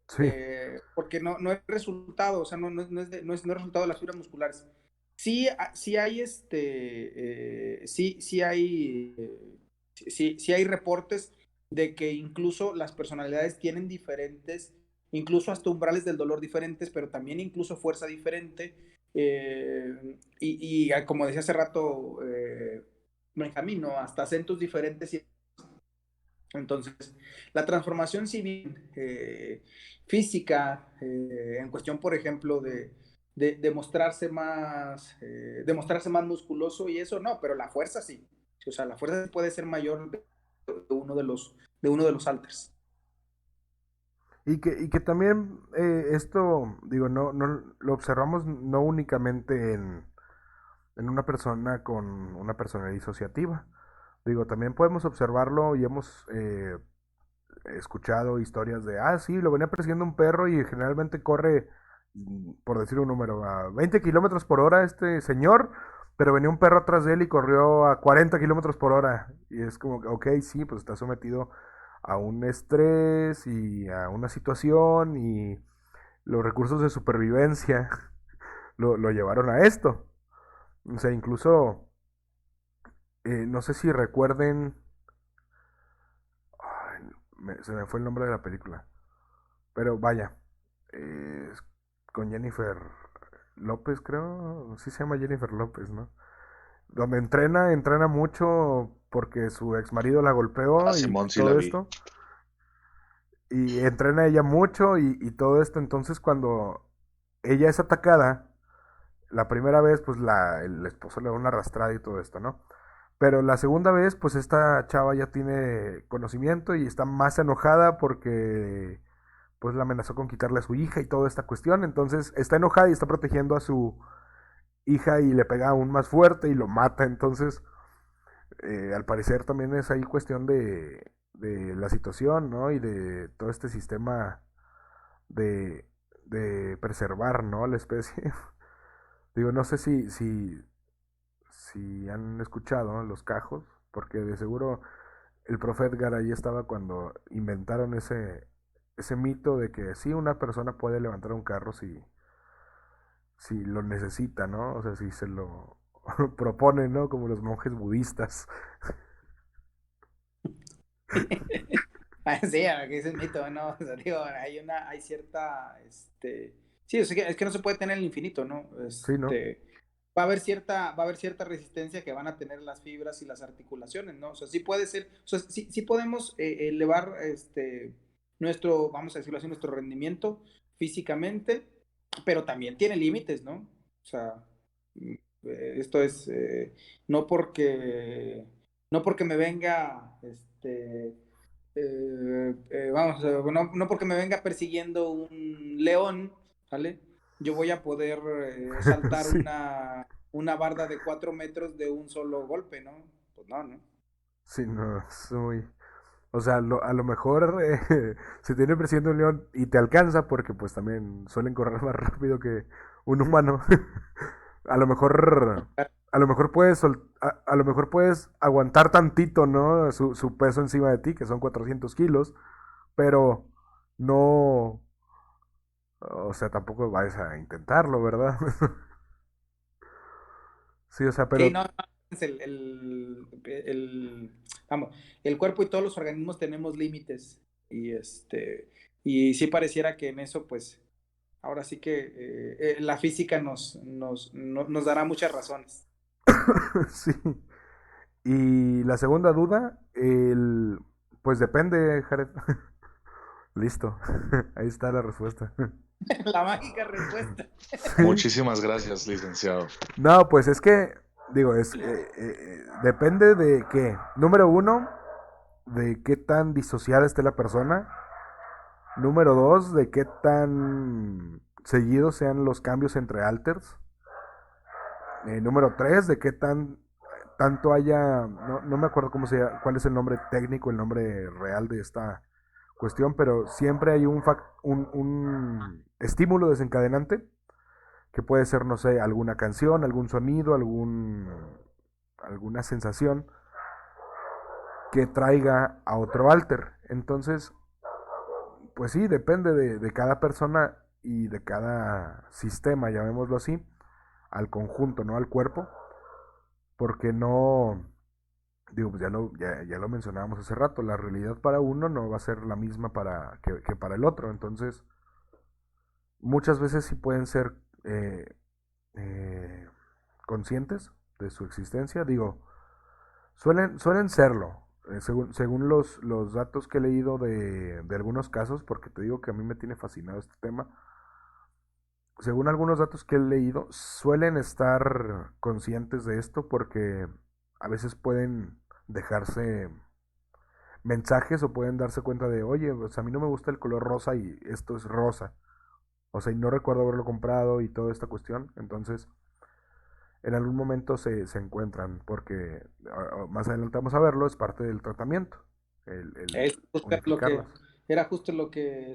Sí, Porque no es resultado, o sea, no es resultado de las fibras musculares. Sí hay sí hay reportes de que incluso las personalidades tienen diferentes, incluso hasta umbrales del dolor diferentes, pero también incluso fuerza diferente. Como decía hace rato Benjamín, ¿no? Hasta acentos diferentes. Entonces, la transformación civil física, en cuestión, por ejemplo, de mostrarse más musculoso y eso, no, pero la fuerza sí. O sea, la fuerza sí puede ser mayor de uno de los halters. y que también esto, digo, no lo observamos no únicamente en una persona con una personalidad disociativa. Digo, también podemos observarlo y hemos escuchado historias de, ah, sí, lo venía persiguiendo un perro y generalmente corre, por decir un número, a 20 kilómetros por hora este señor, pero venía un perro atrás de él y corrió a 40 kilómetros por hora. Y es como, que, ok, sí, pues está sometido a un estrés y a una situación y los recursos de supervivencia lo llevaron a esto. O sea, incluso, no sé si recuerden, ay, se me fue el nombre de la película, pero vaya, eh, con Jennifer López, creo, sí se llama Jennifer López, ¿no? Donde entrena mucho porque su ex marido la A golpeó y Simón sí la todo vi. esto. Y entrena ella mucho y todo esto. Entonces, cuando ella es atacada, la primera vez, pues el esposo le da una arrastrada y todo esto, ¿no? Pero la segunda vez, pues esta chava ya tiene conocimiento y está más enojada porque pues la amenazó con quitarle a su hija y toda esta cuestión. Entonces está enojada y está protegiendo a su hija y le pega aún más fuerte y lo mata. Entonces, al parecer también es ahí cuestión de la situación, ¿no? Y de todo este sistema de, de preservar, ¿no? La especie. Digo, no sé si han escuchado, ¿no? Los cajos, porque de seguro el profe Edgar ahí estaba cuando inventaron ese mito de que sí una persona puede levantar un carro si lo necesita, ¿no? O sea, si se lo propone, ¿no? Como los monjes budistas. Sí, que es el mito, ¿no? O sea, digo, hay cierta, sí, o sea, es que no se puede tener el infinito, ¿no? Sí, ¿no? Va a haber cierta resistencia que van a tener las fibras y las articulaciones, ¿no? O sea, sí puede ser, o sea, sí podemos elevar, vamos a decirlo así, nuestro rendimiento físicamente, pero también tiene límites, ¿no? O sea, esto es, no porque me venga, vamos, no porque me venga persiguiendo un león, ¿vale? Yo voy a poder saltar Sí, una barda de 4 metros de un solo golpe, ¿no? Pues no, ¿no? sí, no, es muy... O sea, a lo mejor se tiene presidente un león y te alcanza porque pues también suelen correr más rápido que un humano. A lo mejor, a lo mejor puedes, a lo mejor puedes aguantar tantito, ¿no? Su peso encima de ti, que son 400 kilos, pero no, o sea, tampoco vayas a intentarlo, ¿verdad? Sí, o sea, Sí, pero no, no, vamos, el cuerpo y todos los organismos tenemos límites y sí pareciera que en eso, pues, ahora sí que la física nos dará muchas razones. sí. Y la segunda duda, pues depende, Jared. Listo, ahí está la respuesta. La mágica respuesta. Sí. Muchísimas gracias, licenciado. No, pues es que, digo, depende de qué. Número uno, de qué tan disociada esté la persona. Número dos, de qué tan seguidos sean los cambios entre alters. Número tres, de qué tanto haya, no me acuerdo cuál es el nombre técnico, el nombre real de esta cuestión, pero siempre hay un estímulo desencadenante que puede ser, no sé, alguna canción, algún sonido, alguna sensación que traiga a otro alter. Entonces, pues sí, depende de cada persona y de cada sistema, llamémoslo así, al conjunto, ¿no? Al cuerpo, porque no, digo, pues ya lo mencionábamos hace rato, la realidad para uno no va a ser la misma que para el otro. Entonces, muchas veces sí pueden ser eh, eh, conscientes de su existencia. Digo, suelen serlo, según los datos que he leído de algunos casos, porque te digo que a mí me tiene fascinado este tema. Según algunos datos que he leído, suelen estar conscientes de esto porque a veces pueden dejarse mensajes o pueden darse cuenta de, oye, pues a mí no me gusta el color rosa y esto es rosa. O sea, y no recuerdo haberlo comprado y toda esta cuestión. Entonces, en algún momento se encuentran porque más adelante vamos a verlo, es parte del tratamiento, el Es justo lo que, unificarlas. era justo lo que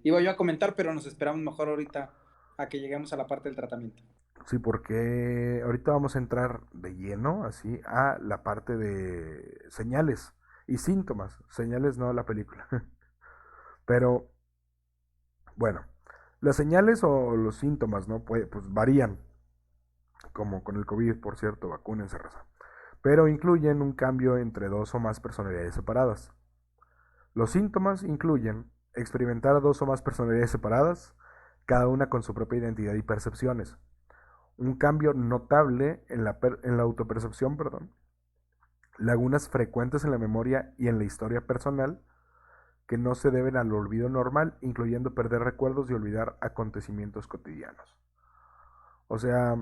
iba yo a comentar, pero nos esperamos mejor ahorita a que lleguemos a la parte del tratamiento. Sí, porque ahorita vamos a entrar de lleno, así, a la parte de señales y síntomas. Señales no la película. Pero, bueno, las señales o los síntomas, ¿no? Pues varían, como con el COVID, por cierto, vacúnense, raza. Pero incluyen un cambio entre dos o más personalidades separadas. Los síntomas incluyen experimentar dos o más personalidades separadas, cada una con su propia identidad y percepciones. Un cambio notable en la autopercepción, perdón, lagunas frecuentes en la memoria y en la historia personal que no se deben al olvido normal, incluyendo perder recuerdos y olvidar acontecimientos cotidianos. O sea,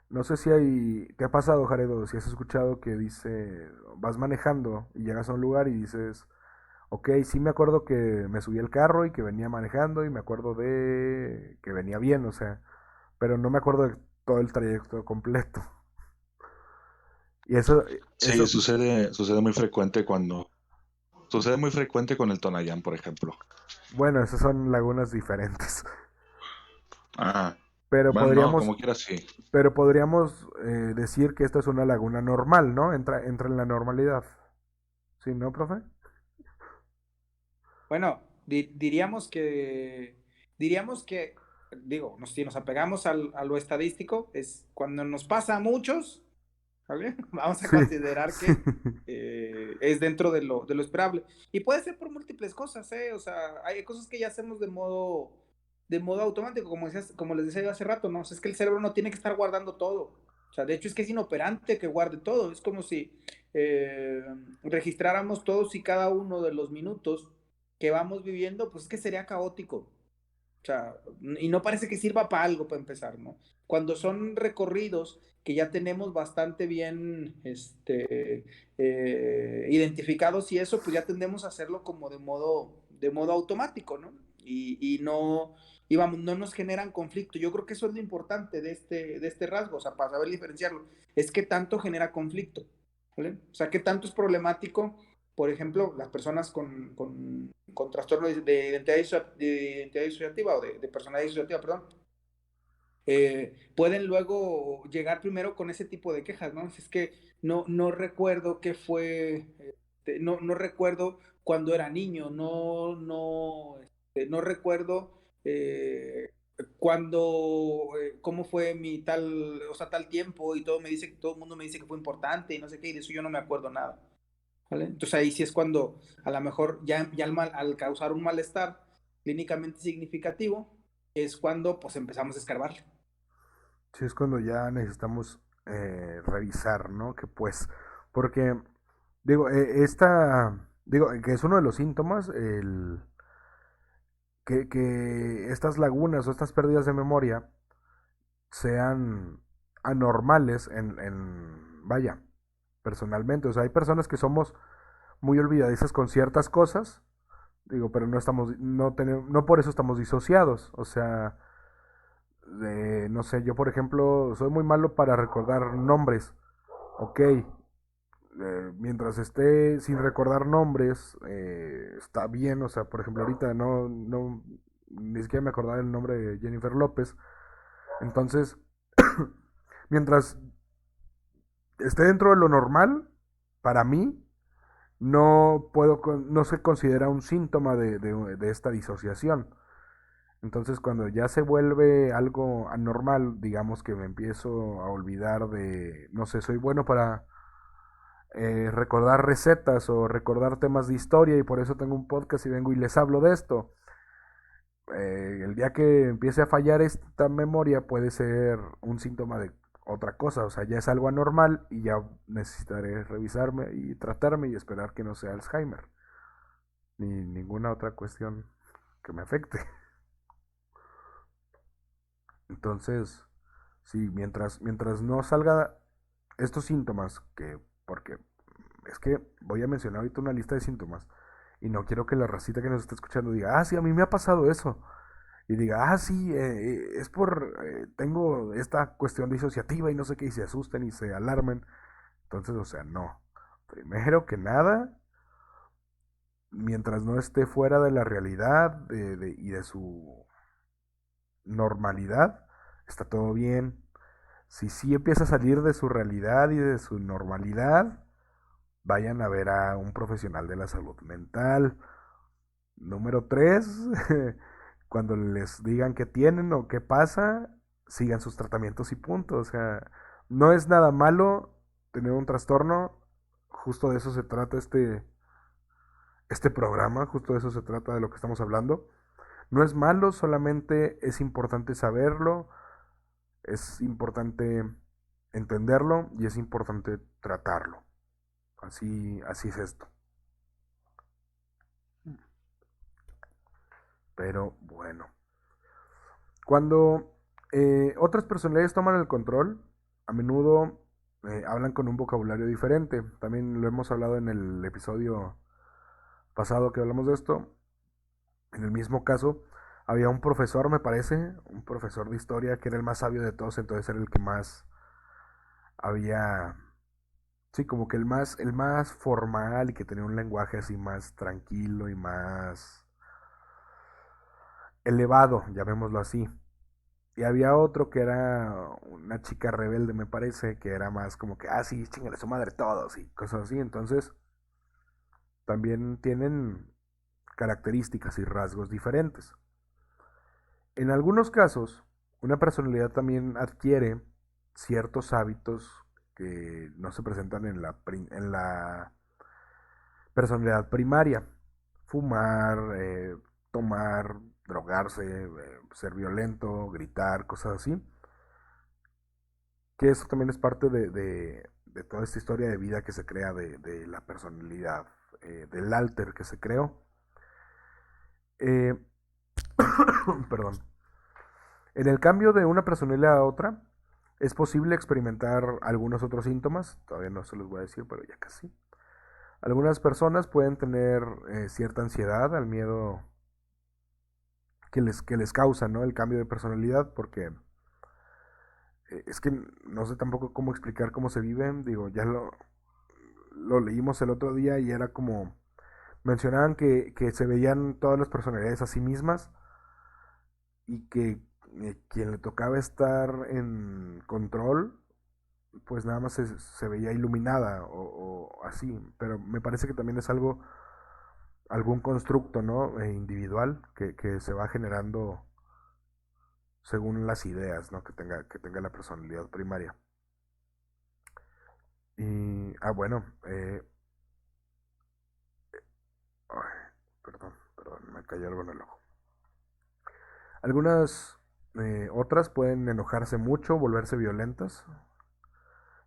no sé si te ha pasado, Jaredo, si has escuchado que dice, vas manejando y llegas a un lugar y dices, ok, sí me acuerdo que me subí al carro y que venía manejando y me acuerdo de que venía bien, o sea, pero no me acuerdo de todo el trayecto completo. Y Sí, eso, sucede muy frecuente sucede muy frecuente con el Tonayán, por ejemplo. bueno, esas son lagunas diferentes. Ah, Pero bueno, no, podríamos, como quiera sí. pero podríamos decir que esta es una laguna normal, ¿no? Entra en la normalidad. ¿Sí, no, profe? Bueno, diríamos que, digo, si nos apegamos a lo estadístico, es cuando nos pasa a muchos, ¿vale? Vamos a Sí, considerar sí. que es dentro de lo esperable. Y puede ser por múltiples cosas, ¿eh? O sea, hay cosas que ya hacemos de modo automático, como les decía yo hace rato, ¿no? O sea, es que el cerebro no tiene que estar guardando todo. O sea, de hecho es que es inoperante que guarde todo. Es como si eh, registráramos todos y cada uno de los minutos que vamos viviendo, pues es que sería caótico. O sea, y no parece que sirva para algo para empezar, ¿no? Cuando son recorridos que ya tenemos bastante bien identificados y eso, pues ya tendemos a hacerlo como de modo automático, ¿no? Y no, y vamos, no nos generan conflicto. Yo creo que eso es lo importante de este rasgo, o sea, para saber diferenciarlo, es que tanto genera conflicto, ¿vale? O sea, que tanto es problemático, por ejemplo, las personas con trastorno de identidad disociativa o de personalidad disociativa, perdón, pueden luego llegar primero con ese tipo de quejas, ¿no? Es que no recuerdo qué fue, no recuerdo cuando era niño, no recuerdo cómo fue mi tal, o sea, tal tiempo y todo el mundo me dice que fue importante y no sé qué, y de eso yo no me acuerdo nada. ¿Vale? Entonces ahí sí es cuando a lo mejor ya al causar un malestar clínicamente significativo, es cuando pues empezamos a escarbar. Sí, es cuando ya necesitamos revisar, ¿no? Que pues, porque, digo, digo, que es uno de los síntomas, que estas lagunas o estas pérdidas de memoria sean anormales vaya, personalmente. O sea, hay personas que somos muy olvidadizas con ciertas cosas, digo, pero no por eso estamos disociados. O sea, no sé, yo por ejemplo soy muy malo para recordar nombres. Ok, mientras esté sin recordar nombres, está bien. O sea, por ejemplo, ahorita ni siquiera me acordaba el nombre de Jennifer López. Entonces, mientras esté dentro de lo normal, para mí, no se considera un síntoma de esta disociación. Entonces, cuando ya se vuelve algo anormal, digamos que me empiezo a olvidar de, no sé, soy bueno para recordar recetas o recordar temas de historia y por eso tengo un podcast y vengo y les hablo de esto. El día que empiece a fallar esta memoria puede ser un síntoma de otra cosa, o sea, ya es algo anormal y ya necesitaré revisarme y tratarme y esperar que no sea Alzheimer ni ninguna otra cuestión que me afecte. Entonces, sí, mientras no salga estos síntomas, porque es que voy a mencionar ahorita una lista de síntomas y no quiero que la racita que nos está escuchando diga, ah, sí, a mí me ha pasado eso. Y diga, ah, sí, es tengo esta cuestión disociativa y no sé qué, y se asusten y se alarmen. Entonces, o sea, no. Primero que nada, mientras no esté fuera de la realidad y de su normalidad, está todo bien. Si sí empieza a salir de su realidad y de su normalidad, vayan a ver a un profesional de la salud mental. Número 3, cuando les digan qué tienen o qué pasa, sigan sus tratamientos y punto. O sea, no es nada malo tener un trastorno. Justo de eso se trata este programa, justo de eso se trata de lo que estamos hablando. No es malo, solamente es importante saberlo, es importante entenderlo y es importante tratarlo. Así es esto. Pero bueno. Cuando otras personalidades toman el control, a menudo hablan con un vocabulario diferente. También lo hemos hablado en el episodio pasado que hablamos de esto. En el mismo caso, había un profesor, me parece, un profesor de historia que era el más sabio de todos, entonces era el que más había, sí, como que el más formal y que tenía un lenguaje así más tranquilo y más elevado, llamémoslo así. Y había otro que era una chica rebelde, me parece, que era más como que, ah, sí, chingale su madre todos y cosas así. Entonces, también tienen características y rasgos diferentes. En algunos casos, una personalidad también adquiere ciertos hábitos que no se presentan en la personalidad primaria. Fumar, tomar, drogarse, ser violento, gritar, cosas así. Que eso también es parte de toda esta historia de vida que se crea de la personalidad, del alter que se creó. Eh, perdón. En el cambio de una personalidad a otra, es posible experimentar algunos otros síntomas, todavía no se los voy a decir, pero ya casi. Algunas personas pueden tener cierta ansiedad al miedo que les causa, ¿no? El cambio de personalidad, porque es que no sé tampoco cómo explicar cómo se viven, digo, ya lo leímos el otro día y era como, mencionaban que se veían todas las personalidades a sí mismas y que quien le tocaba estar en control, pues nada más se veía iluminada o así, pero me parece que también es algún constructo, ¿no? Individual que se va generando según las ideas, ¿no? Que tenga la personalidad primaria. Bueno, ay, perdón, me cayó algo en el ojo. Algunas otras pueden enojarse mucho, volverse violentas,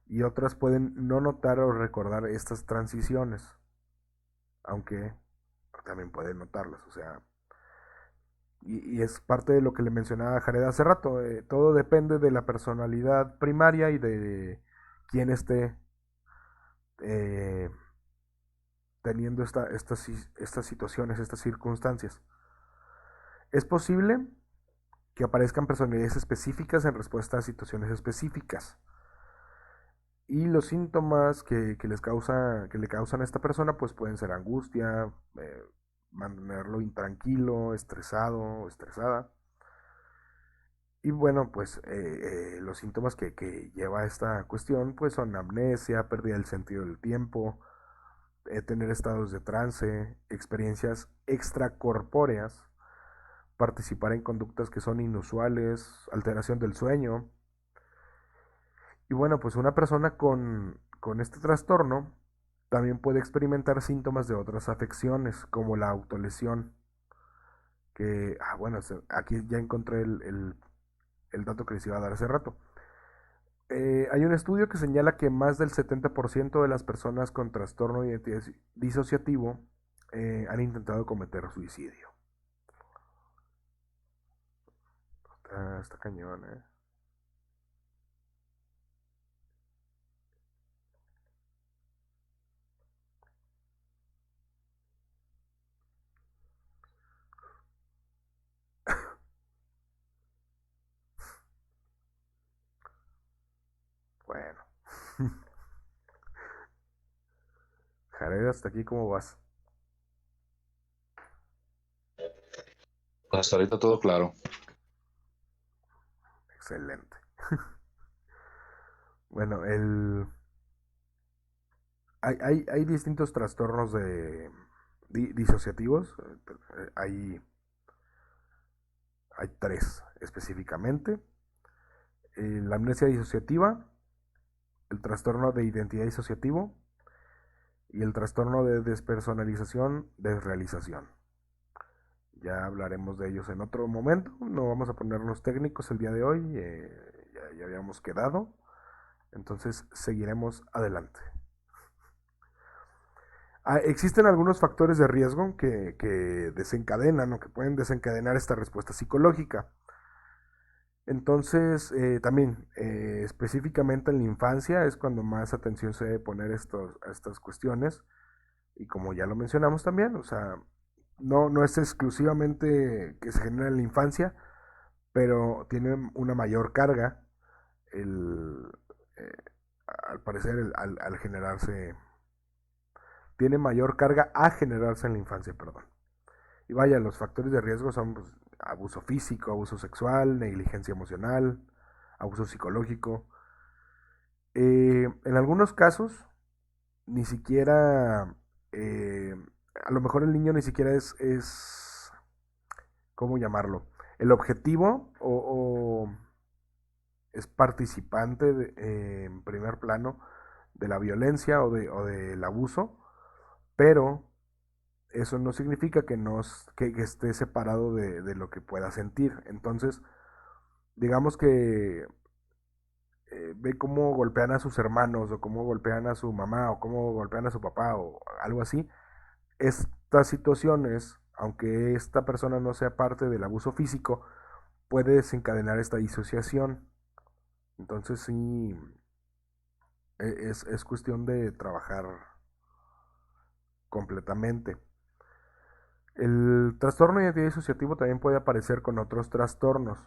y otras pueden no notar o recordar estas transiciones, aunque también pueden notarlas, o sea, y es parte de lo que le mencionaba Jared hace rato, todo depende de la personalidad primaria y de quién esté eh, teniendo estas situaciones, estas circunstancias. Es posible que aparezcan personalidades específicas en respuesta a situaciones específicas. Y los síntomas que le causan a esta persona pues pueden ser angustia, mantenerlo intranquilo, estresado o estresada. Y bueno, pues los síntomas que lleva esta cuestión pues son amnesia, pérdida del sentido del tiempo, tener estados de trance, experiencias extracorpóreas, participar en conductas que son inusuales, alteración del sueño. Y bueno, pues una persona con este trastorno también puede experimentar síntomas de otras afecciones, como la autolesión, que, bueno, aquí ya encontré el dato que les iba a dar hace rato. Hay un estudio que señala que más del 70% de las personas con trastorno de identidad disociativo han intentado cometer suicidio. Está cañón, ¿eh? Bueno. Jared, hasta aquí, ¿cómo vas? Hasta ahorita todo claro. Excelente. Bueno, hay distintos trastornos disociativos. Hay tres específicamente. La amnesia disociativa, el trastorno de identidad disociativo y el trastorno de despersonalización, desrealización. Ya hablaremos de ellos en otro momento. No vamos a ponernos técnicos el día de hoy. Ya habíamos quedado. Entonces seguiremos adelante. Existen algunos factores de riesgo que desencadenan o que pueden desencadenar esta respuesta psicológica. Entonces, también específicamente en la infancia es cuando más atención se debe poner a estas cuestiones. Y como ya lo mencionamos también, o sea, no es exclusivamente que se genera en la infancia, pero tiene una mayor carga el, eh, al parecer al generarse, tiene mayor carga a generarse en la infancia, perdón. Y vaya, los factores de riesgo son pues, abuso físico, abuso sexual, negligencia emocional, abuso psicológico. En algunos casos, ni siquiera, eh, a lo mejor el niño ni siquiera es ¿cómo llamarlo? El objetivo o es participante en primer plano de la violencia o del abuso, pero eso no significa que esté separado de lo que pueda sentir. Entonces, digamos que ve cómo golpean a sus hermanos o cómo golpean a su mamá o cómo golpean a su papá o algo así. Estas situaciones, aunque esta persona no sea parte del abuso físico, puede desencadenar esta disociación. Entonces sí, es cuestión de trabajar completamente. El trastorno de identidad disociativo también puede aparecer con otros trastornos.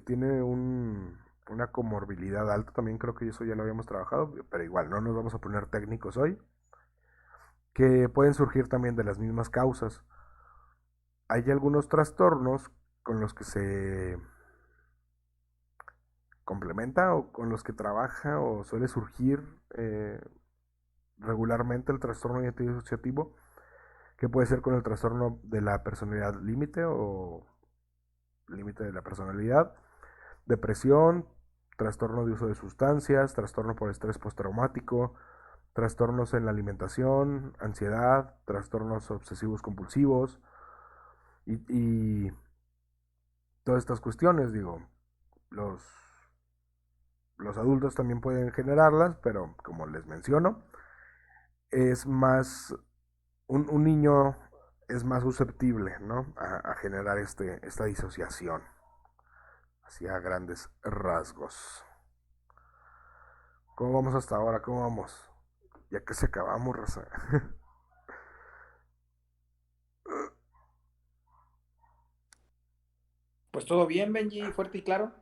Tiene una comorbilidad alta, también creo que eso ya lo habíamos trabajado, pero igual no nos vamos a poner técnicos hoy, que pueden surgir también de las mismas causas. Hay algunos trastornos con los que se complementa o con los que trabaja o suele surgir regularmente el trastorno de identidad disociativo, que puede ser con el trastorno de la personalidad límite o límite de la personalidad, depresión, trastorno de uso de sustancias, trastorno por estrés postraumático, trastornos en la alimentación, ansiedad, trastornos obsesivos compulsivos y todas estas cuestiones, digo, los, los adultos también pueden generarlas, pero como les menciono, es más, un niño es más susceptible, ¿no? A generar esta disociación, así a grandes rasgos. ¿Cómo vamos hasta ahora? ¿Cómo vamos? Ya que se acabamos, raza. Pues todo bien, Benji, fuerte y claro.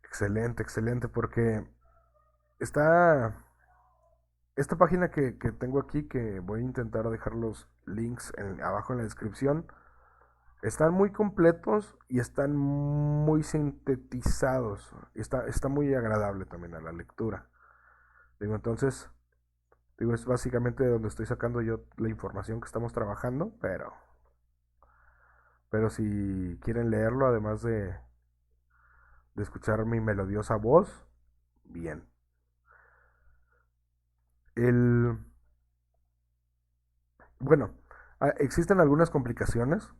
Excelente, excelente, porque está esta página que tengo aquí, que voy a intentar dejar los links abajo en la descripción, Están muy completos y están muy sintetizados. Está muy agradable también a la lectura. Digo, entonces, digo, es básicamente de donde estoy sacando yo la información que estamos trabajando, pero si quieren leerlo, además de escuchar mi melodiosa voz, bien. El, bueno, existen algunas complicaciones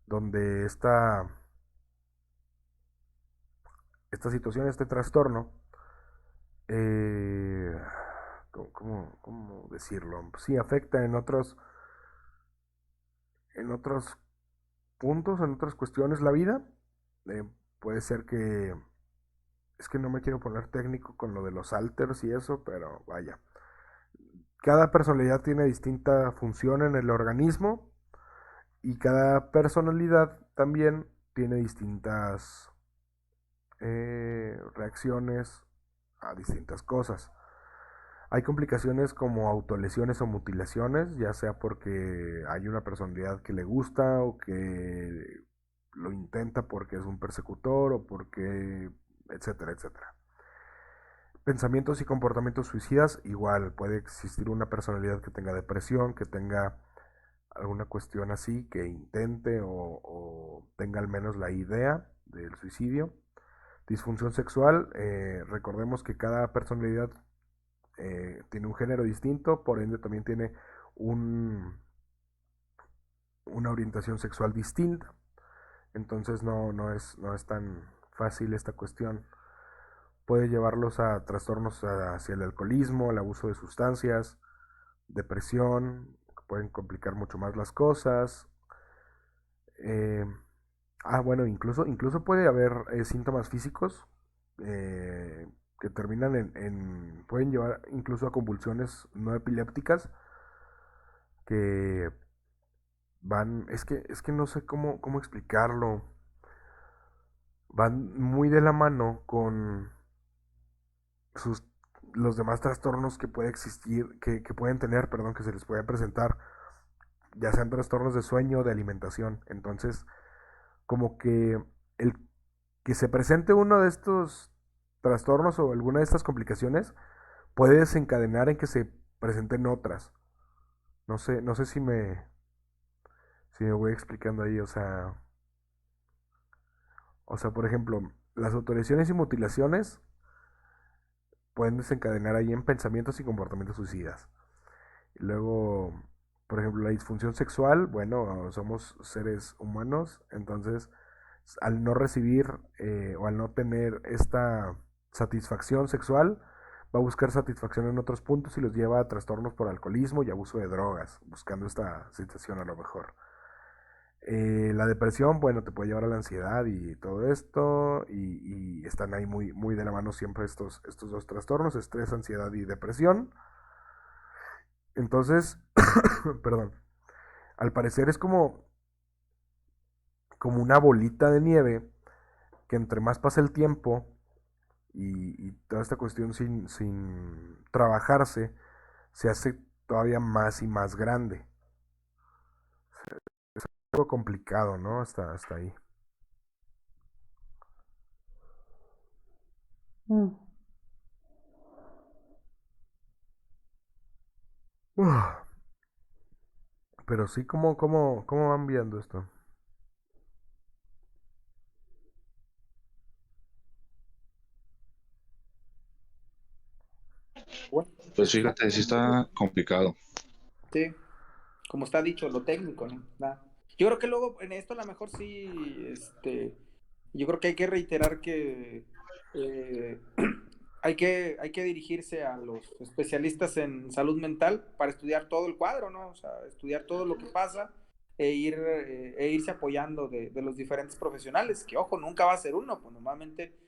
donde esta situación, este trastorno, eh, ¿cómo decirlo? Sí, afecta en otros puntos, en otras cuestiones la vida. Eh, Puede ser que, es que no me quiero poner técnico con lo de los alters y eso, pero vaya. Cada personalidad tiene distinta función en el organismo y cada personalidad también tiene distintas reacciones a distintas cosas. Hay complicaciones como autolesiones o mutilaciones, ya sea porque hay una personalidad que le gusta o que lo intenta porque es un persecutor o porque, etcétera, etcétera. Pensamientos y comportamientos suicidas, igual puede existir una personalidad que tenga depresión, que tenga alguna cuestión así, que intente o tenga al menos la idea del suicidio. Disfunción sexual, recordemos que cada personalidad tiene un género distinto, por ende también tiene un, una orientación sexual distinta. Entonces no es tan fácil esta cuestión. Puede llevarlos a trastornos hacia el alcoholismo, el abuso de sustancias, depresión, que pueden complicar mucho más las cosas. Eh, bueno, incluso puede haber síntomas físicos eh, que terminan pueden llevar incluso a convulsiones no epilépticas que es que no sé cómo explicarlo. Van muy de la mano con sus, los demás trastornos que puede existir, que pueden tener, perdón, que se les puede presentar, ya sean trastornos de sueño o de alimentación. Entonces, como que el que se presente uno de estos trastornos o alguna de estas complicaciones puede desencadenar en que se presenten otras. No sé si me voy explicando ahí, o sea, por ejemplo, las autolesiones y mutilaciones pueden desencadenar ahí en pensamientos y comportamientos suicidas. Y luego, por ejemplo, la disfunción sexual, bueno, somos seres humanos, entonces al no recibir o al no tener esta satisfacción sexual, va a buscar satisfacción en otros puntos y los lleva a trastornos por alcoholismo y abuso de drogas, buscando esta situación a lo mejor. La depresión, bueno, te puede llevar a la ansiedad y todo esto, y están ahí muy, muy de la mano siempre estos dos trastornos, estrés, ansiedad y depresión. Entonces, perdón, al parecer es como una bolita de nieve que entre más pasa el tiempo y toda esta cuestión sin trabajarse, se hace todavía más y más grande. Es algo complicado, ¿no? Hasta ahí. Mm. Uf, pero sí, ¿cómo van viendo esto? Bueno, Pues pues fíjate, sí está complicado. sí, como está dicho, lo técnico, ¿no? Yo creo que luego en esto a lo mejor sí, yo creo que hay que reiterar que eh, hay que dirigirse a los especialistas en salud mental para estudiar todo el cuadro, ¿no? O sea, estudiar todo lo que pasa e irse apoyando de los diferentes profesionales, que ojo, nunca va a ser uno, pues normalmente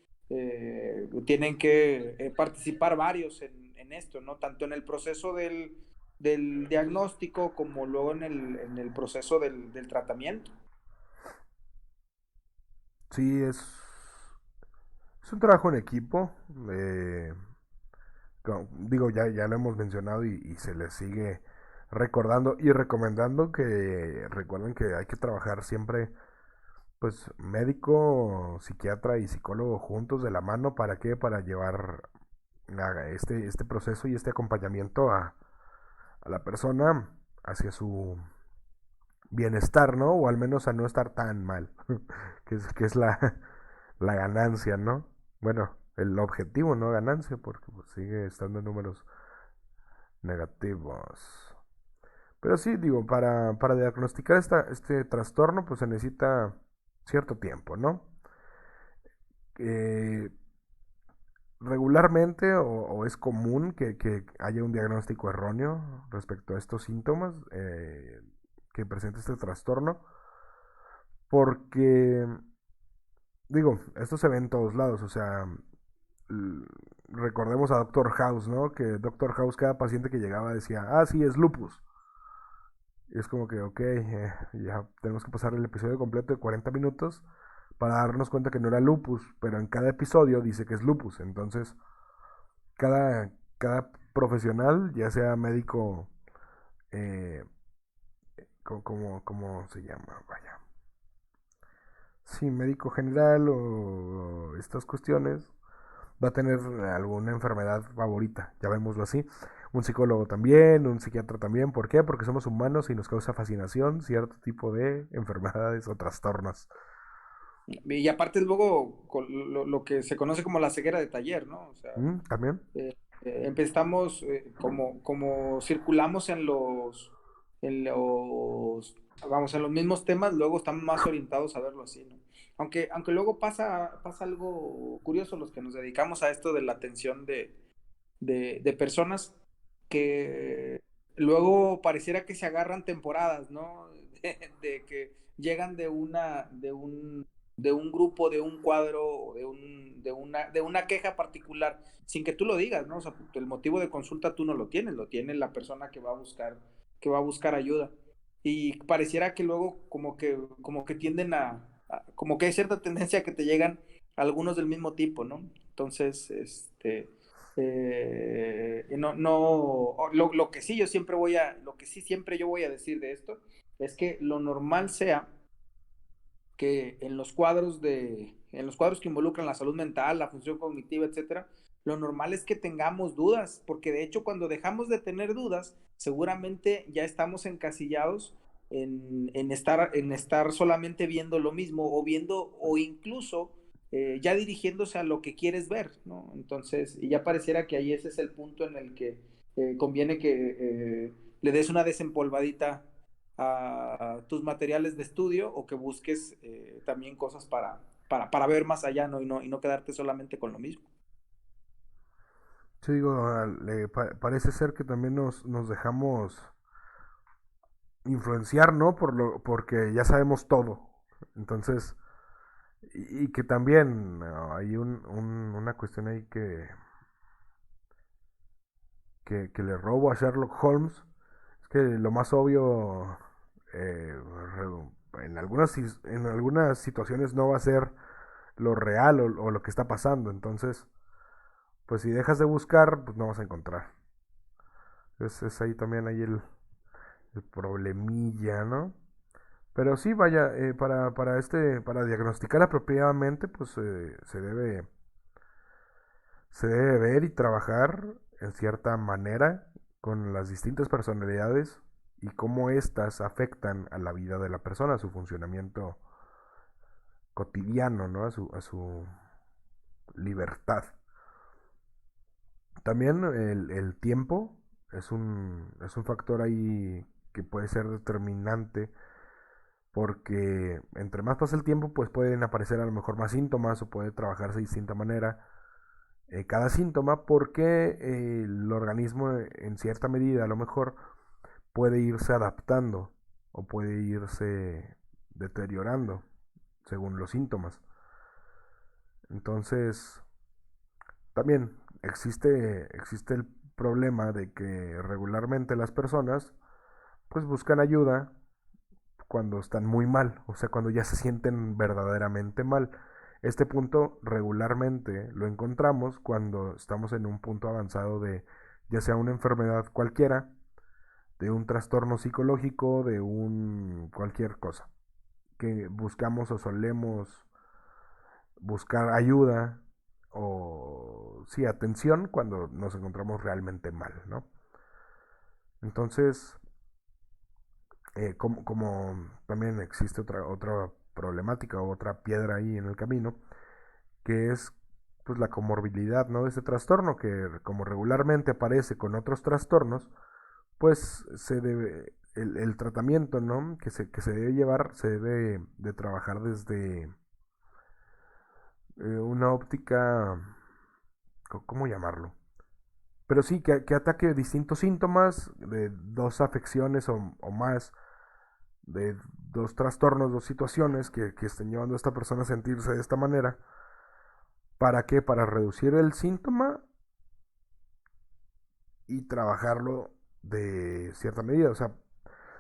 tienen que participar varios en esto, ¿no? Tanto en el proceso del diagnóstico como luego en el proceso del tratamiento. Sí, es un trabajo en equipo. Digo, ya lo hemos mencionado y se le sigue recordando y recomendando que recuerden que hay que trabajar siempre, pues médico, psiquiatra y psicólogo juntos de la mano. ¿Para qué? Para llevar este proceso y este acompañamiento a la persona hacia su bienestar, ¿no? O al menos a no estar tan mal, que es la ganancia, ¿no? Bueno, el objetivo, no ganancia, porque pues, sigue estando en números negativos. Pero sí, digo, para diagnosticar este trastorno, pues se necesita cierto tiempo, ¿no? Eh, regularmente o es común que haya un diagnóstico erróneo respecto a estos síntomas que presenta este trastorno, porque, digo, esto se ve en todos lados, o sea, recordemos a Doctor House, ¿no? Que Doctor House, cada paciente que llegaba decía, ah, sí, es lupus. Y es como que, ok, ya tenemos que pasar el episodio completo de 40 minutos para darnos cuenta que no era lupus, pero en cada episodio dice que es lupus. Entonces, cada profesional, ya sea médico, eh, ¿cómo se llama? Vaya. Sí, médico general o estas cuestiones, va a tener alguna enfermedad favorita, llamémoslo así. Un psicólogo también, un psiquiatra también. ¿Por qué? Porque somos humanos y nos causa fascinación cierto tipo de enfermedades o trastornos. Y aparte luego lo que se conoce como la ceguera de taller, ¿no? O sea, También. empezamos como circulamos vamos, en los mismos temas, luego estamos más orientados a verlo así, ¿no? Aunque luego pasa algo curioso, los que nos dedicamos a esto de la atención de personas que luego pareciera que se agarran temporadas, ¿no? De que llegan de un grupo, de un cuadro, o de una queja particular, sin que tú lo digas, ¿no? O sea, el motivo de consulta tú no lo tienes, lo tiene la persona que va a buscar ayuda. Y pareciera que luego como que tienden como que hay cierta tendencia a que te llegan algunos del mismo tipo, ¿no? Entonces, lo que sí siempre yo voy a decir de esto es que lo normal sea que en los cuadros que involucran la salud mental, la función cognitiva, etcétera, lo normal es que tengamos dudas, porque de hecho cuando dejamos de tener dudas, seguramente ya estamos encasillados en estar solamente viendo lo mismo o viendo o incluso ya dirigiéndose a lo que quieres ver, ¿no? Entonces, y ya pareciera que ahí ese es el punto en el que conviene que le des una desempolvadita a tus materiales de estudio o que busques también cosas para ver más allá, ¿no? Y no quedarte solamente con lo mismo. Sí, digo, parece ser que también nos dejamos influenciar, ¿no? Porque ya sabemos todo. Entonces, y que también hay una cuestión ahí que le robo a Sherlock Holmes. Es que lo más obvio eh, en algunas situaciones no va a ser lo real o lo que está pasando. Entonces, pues si dejas de buscar, pues no vas a encontrar. Es ahí también hay el problemilla, ¿no? Pero sí, vaya, para diagnosticar apropiadamente, pues se debe ver y trabajar en cierta manera con las distintas personalidades y cómo éstas afectan a la vida de la persona, a su funcionamiento cotidiano, ¿no? A su libertad. También el tiempo es un factor ahí que puede ser determinante porque entre más pasa el tiempo, pues pueden aparecer a lo mejor más síntomas o puede trabajarse de distinta manera cada síntoma porque el organismo en cierta medida a lo mejor puede irse adaptando o puede irse deteriorando según los síntomas. Entonces, también existe el problema de que regularmente las personas pues buscan ayuda cuando están muy mal, o sea, cuando ya se sienten verdaderamente mal. Este punto regularmente lo encontramos cuando estamos en un punto avanzado de ya sea una enfermedad cualquiera de un trastorno psicológico, de un cualquier cosa, que buscamos o solemos buscar ayuda o sí, atención cuando nos encontramos realmente mal, ¿no? Entonces, como también existe otra problemática o otra piedra ahí en el camino, que es pues la comorbilidad, ¿no? De este trastorno que como regularmente aparece con otros trastornos, pues se debe, el tratamiento, ¿no? Que se debe llevar, se debe de trabajar desde una óptica, ¿cómo llamarlo? Pero sí, que ataque distintos síntomas de dos afecciones o más, de dos trastornos, dos situaciones que estén llevando a esta persona a sentirse de esta manera. ¿Para qué? Para reducir el síntoma y trabajarlo de cierta medida. O sea,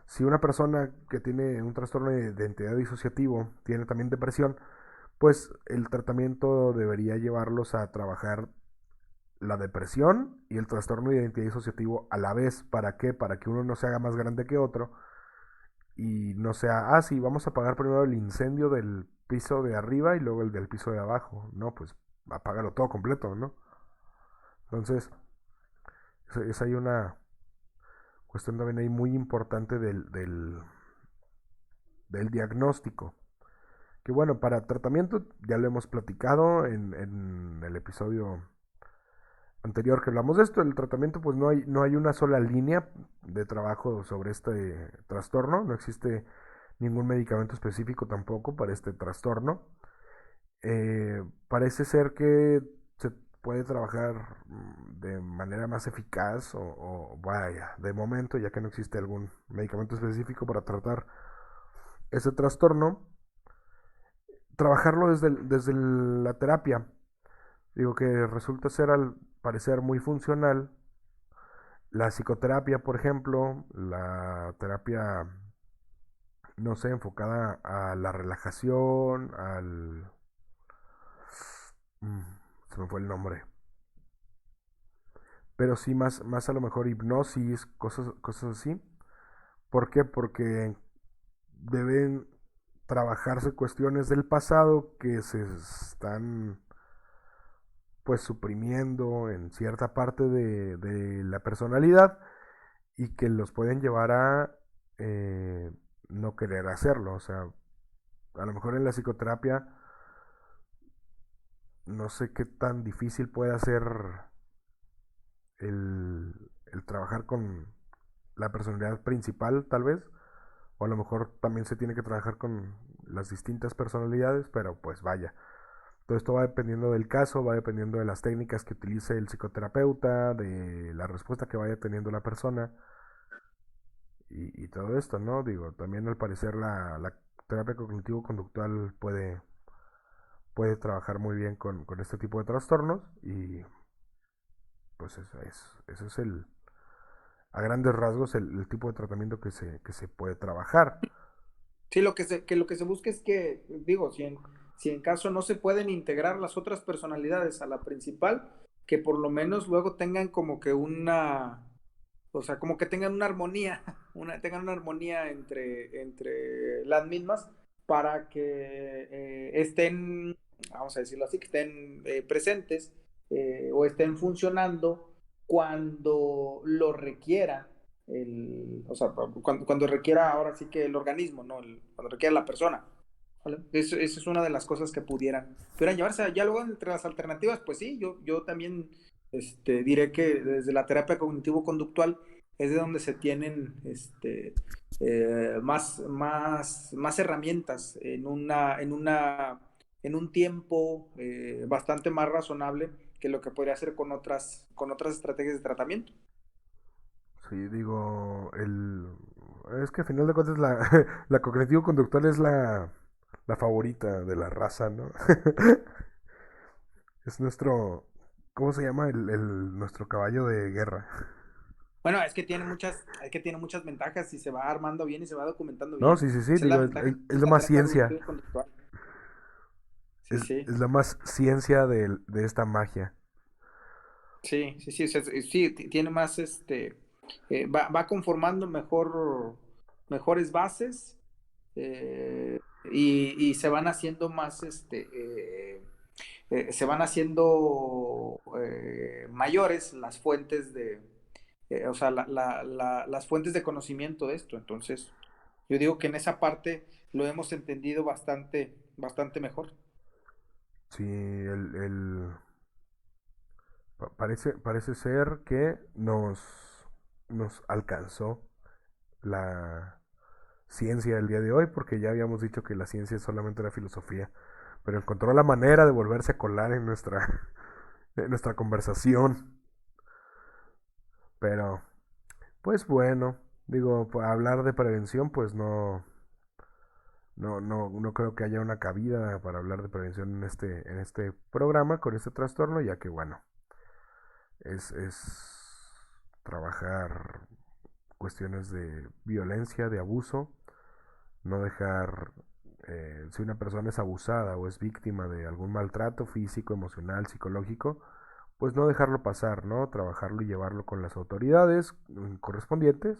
si una persona que tiene un trastorno de identidad disociativo tiene también depresión, pues el tratamiento debería llevarlos a trabajar la depresión y el trastorno de identidad disociativo a la vez. ¿Para qué? Para que uno no se haga más grande que otro y no sea, ah, sí, vamos a apagar primero el incendio del piso de arriba y luego el del piso de abajo. No, pues apágalo todo completo, ¿no? Entonces, es ahí una cuestión también ahí muy importante del diagnóstico. Que bueno, para tratamiento ya lo hemos platicado en el episodio anterior que hablamos de esto. El tratamiento, pues no hay una sola línea de trabajo sobre este trastorno. No existe ningún medicamento específico tampoco para este trastorno. Parece ser que se puede trabajar de manera más eficaz o vaya, de momento, ya que no existe algún medicamento específico para tratar ese trastorno, trabajarlo desde la terapia. Digo que resulta ser al parecer muy funcional la psicoterapia, por ejemplo, la terapia, no sé, enfocada a la relajación, mm, se me fue el nombre. Pero sí más a lo mejor hipnosis, cosas así. ¿Por qué? Porque deben trabajarse cuestiones del pasado que se están pues suprimiendo en cierta parte de la personalidad y que los pueden llevar a no querer hacerlo. O sea, a lo mejor en la psicoterapia no sé qué tan difícil puede ser el trabajar con la personalidad principal, tal vez. O a lo mejor también se tiene que trabajar con las distintas personalidades, pero pues vaya. Todo esto va dependiendo del caso, va dependiendo de las técnicas que utilice el psicoterapeuta, de la respuesta que vaya teniendo la persona y todo esto, ¿no? Digo, también al parecer la terapia cognitivo-conductual puede trabajar muy bien con este tipo de trastornos y pues ese es a grandes rasgos el tipo de tratamiento que se puede trabajar. Sí, lo que se busca es que, digo, si en caso no se pueden integrar las otras personalidades a la principal, que por lo menos luego tengan como que o sea, como que tengan una armonía, tengan una armonía entre las mismas para que estén, vamos a decirlo así, que estén presentes o estén funcionando cuando lo requiera o sea, cuando requiera ahora sí que el organismo, ¿no? Cuando requiera la persona. ¿Vale? Eso es una de las cosas que pudieran llevarse. Ya luego entre las alternativas, pues sí, yo también diré que desde la terapia cognitivo-conductual es de donde se tienen más herramientas en un tiempo bastante más razonable que lo que podría hacer con otras estrategias de tratamiento. Sí, digo, es que al final de cuentas la cognitivo-conductual es la favorita de la raza, ¿no? Es ¿cómo se llama? Nuestro caballo de guerra. Bueno, es que tiene muchas ventajas y se va armando bien y se va documentando No, bien. sí, sí, sí, Esa es la digo, ventaja que es tiene la la más terapia ciencia. cognitivo-conductual. Sí, sí. Es la más ciencia de esta magia. Sí, sí, sí, sí, tiene más va conformando mejores bases, y se van haciendo más, se van haciendo mayores las fuentes o sea, las fuentes de conocimiento de esto. Entonces, yo digo que en esa parte lo hemos entendido bastante mejor. Sí, parece ser que nos alcanzó la ciencia el día de hoy, porque ya habíamos dicho que la ciencia solamente era filosofía, pero encontró la manera de volverse a colar en en nuestra conversación. Pero, pues bueno, digo, hablar de prevención, pues no creo que haya una cabida para hablar de prevención en este programa con este trastorno, ya que bueno, es trabajar cuestiones de violencia, de abuso, no dejar, si una persona es abusada o es víctima de algún maltrato físico, emocional, psicológico, pues no dejarlo pasar, ¿no? Trabajarlo y llevarlo con las autoridades correspondientes,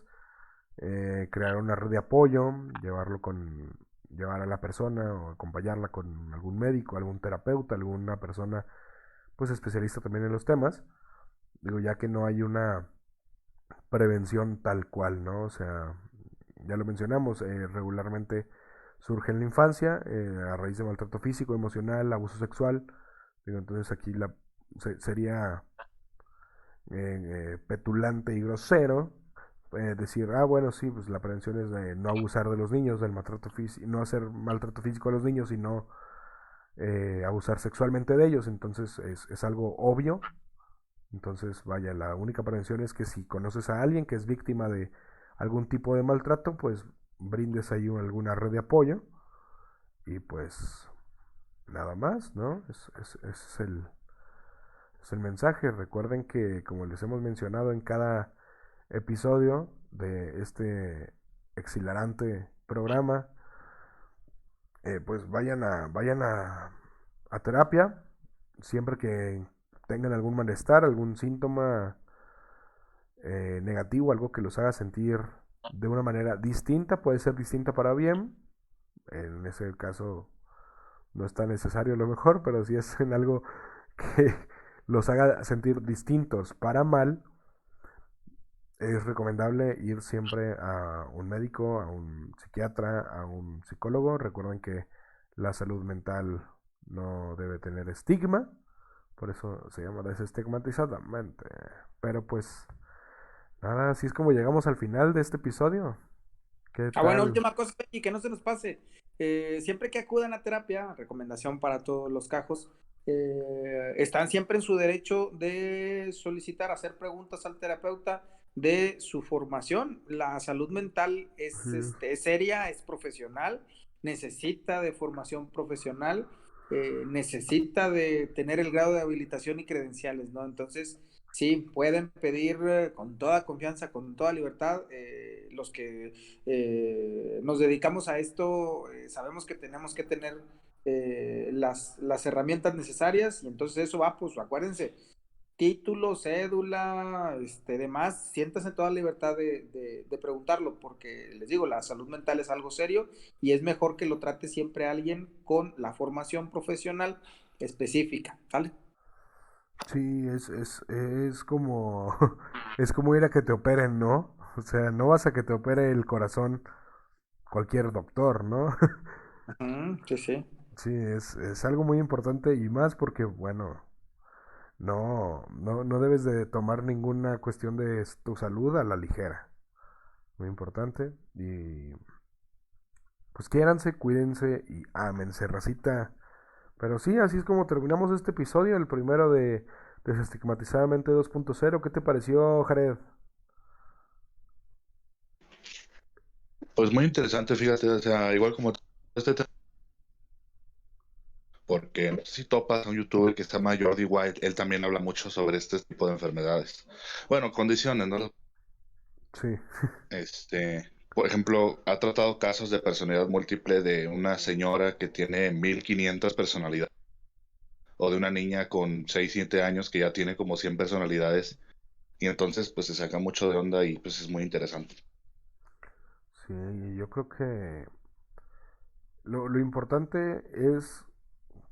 crear una red de apoyo, llevar a la persona o acompañarla con algún médico, algún terapeuta, alguna persona pues especialista también en los temas. Digo, ya que no hay una prevención tal cual, ¿no? O sea, ya lo mencionamos, regularmente surge en la infancia a raíz de maltrato físico, emocional, abuso sexual. Digo, entonces aquí sería petulante y grosero decir, ah, bueno, sí, pues la prevención es de no abusar de los niños, del maltrato físico, no hacer maltrato físico a los niños y no abusar sexualmente de ellos. Entonces es algo obvio. Entonces, vaya, la única prevención es que si conoces a alguien que es víctima de algún tipo de maltrato, pues brindes ahí alguna red de apoyo y pues nada más, ¿no? Es el mensaje. Recuerden que, como les hemos mencionado en cada episodio de este exhilarante programa, pues a terapia siempre que tengan algún malestar, algún síntoma negativo, algo que los haga sentir de una manera distinta, puede ser distinta para bien. En ese caso no es tan necesario a lo mejor, pero si es en algo que los haga sentir distintos para mal, es recomendable ir siempre a un médico, a un psiquiatra, a un psicólogo. Recuerden que la salud mental no debe tener estigma, por eso se llama desestigmatizadamente. Pero pues nada, así es como llegamos al final de este episodio. ¿Qué Bueno, tal? última cosa, y que no se nos pase. Siempre que acudan a terapia, recomendación para todos los cajos, están siempre en su derecho de solicitar, hacer preguntas al terapeuta de su formación. La salud mental Ujú. es seria, es profesional, necesita de formación profesional, necesita de tener el grado de habilitación y credenciales, ¿no? Entonces, sí, pueden pedir con toda confianza, con toda libertad. Los que nos dedicamos a esto, sabemos que tenemos que tener las herramientas necesarias, y entonces eso va, pues acuérdense, título, cédula, demás, siéntanse en toda libertad de preguntarlo, porque les digo, la salud mental es algo serio y es mejor que lo trate siempre alguien con la formación profesional específica, ¿sale? Sí, es como, es como ir a que te operen, ¿no? O sea, no vas a que te opere el corazón cualquier doctor, ¿no? Ujú, sí, sí. Sí, es algo muy importante y más porque, bueno, no debes de tomar ninguna cuestión de tu salud a la ligera. Muy importante. Y pues quiéranse, cuídense y ámense, racita. Pero sí, así es como terminamos este episodio, el primero de Desestigmatizadamente 2.0. ¿Qué te pareció, Jared? Pues muy interesante, fíjate, o sea, igual como este tema, porque no sé si topas a un youtuber que se llama Jordi White, él también habla mucho sobre este tipo de enfermedades. Bueno, condiciones, ¿no? Sí. Por ejemplo, ha tratado casos de personalidad múltiple de una señora que tiene 1500 personalidades, o de una niña con 6 7 años que ya tiene como 100 personalidades. y entonces pues se saca mucho de onda y pues es muy interesante. Sí, yo creo que lo importante es,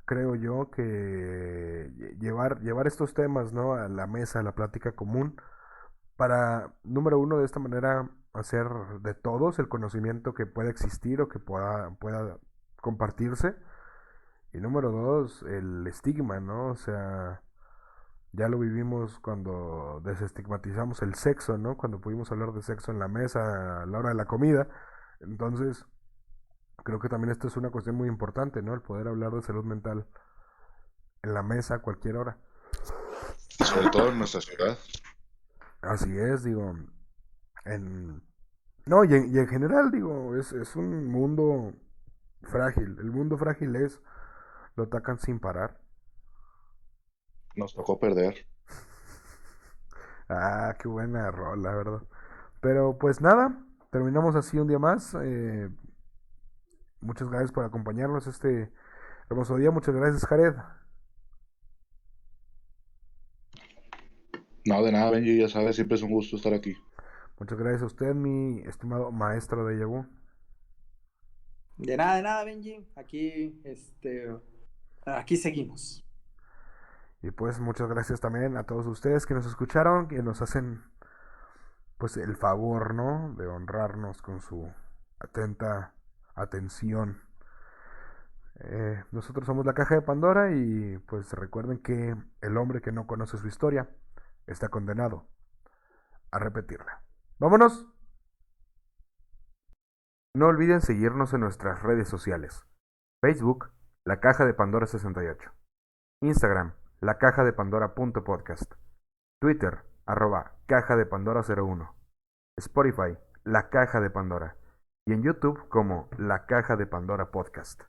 creo yo, que llevar estos temas, ¿no? A la mesa, a la plática común, para, número uno, de esta manera hacer de todos el conocimiento que pueda existir o que pueda compartirse. Y número dos, el estigma, ¿no? O sea, ya lo vivimos cuando desestigmatizamos el sexo, ¿no? Cuando pudimos hablar de sexo en la mesa a la hora de la comida. Entonces, creo que también esto es una cuestión muy importante, ¿no? El poder hablar de salud mental en la mesa a cualquier hora. Sobre todo en nuestra ciudad. Así es, digo, en... No, y en general, digo, es un mundo frágil. El mundo frágil es, lo atacan sin parar. Nos tocó perder. Ah, qué buena rola, ¿verdad? Pero pues nada, terminamos así un día más. Muchas gracias por acompañarnos este hermoso día. Muchas gracias, Jared. No, de nada, Benji, ya sabes, siempre es un gusto estar aquí. Muchas gracias a usted, mi estimado maestro de Yabú. De nada, Benji. Aquí seguimos. Y pues muchas gracias también a todos ustedes que nos escucharon, que nos hacen pues el favor, ¿no? De honrarnos con su atenta atención. Nosotros somos la Caja de Pandora y pues recuerden que el hombre que no conoce su historia está condenado a repetirla. ¡Vámonos! No olviden seguirnos en nuestras redes sociales. Facebook, La Caja de Pandora 68. Instagram, La Caja de Pandora.podcast. Twitter, Caja de Pandora 01. Spotify, La Caja de Pandora. Y en YouTube como La Caja de Pandora Podcast.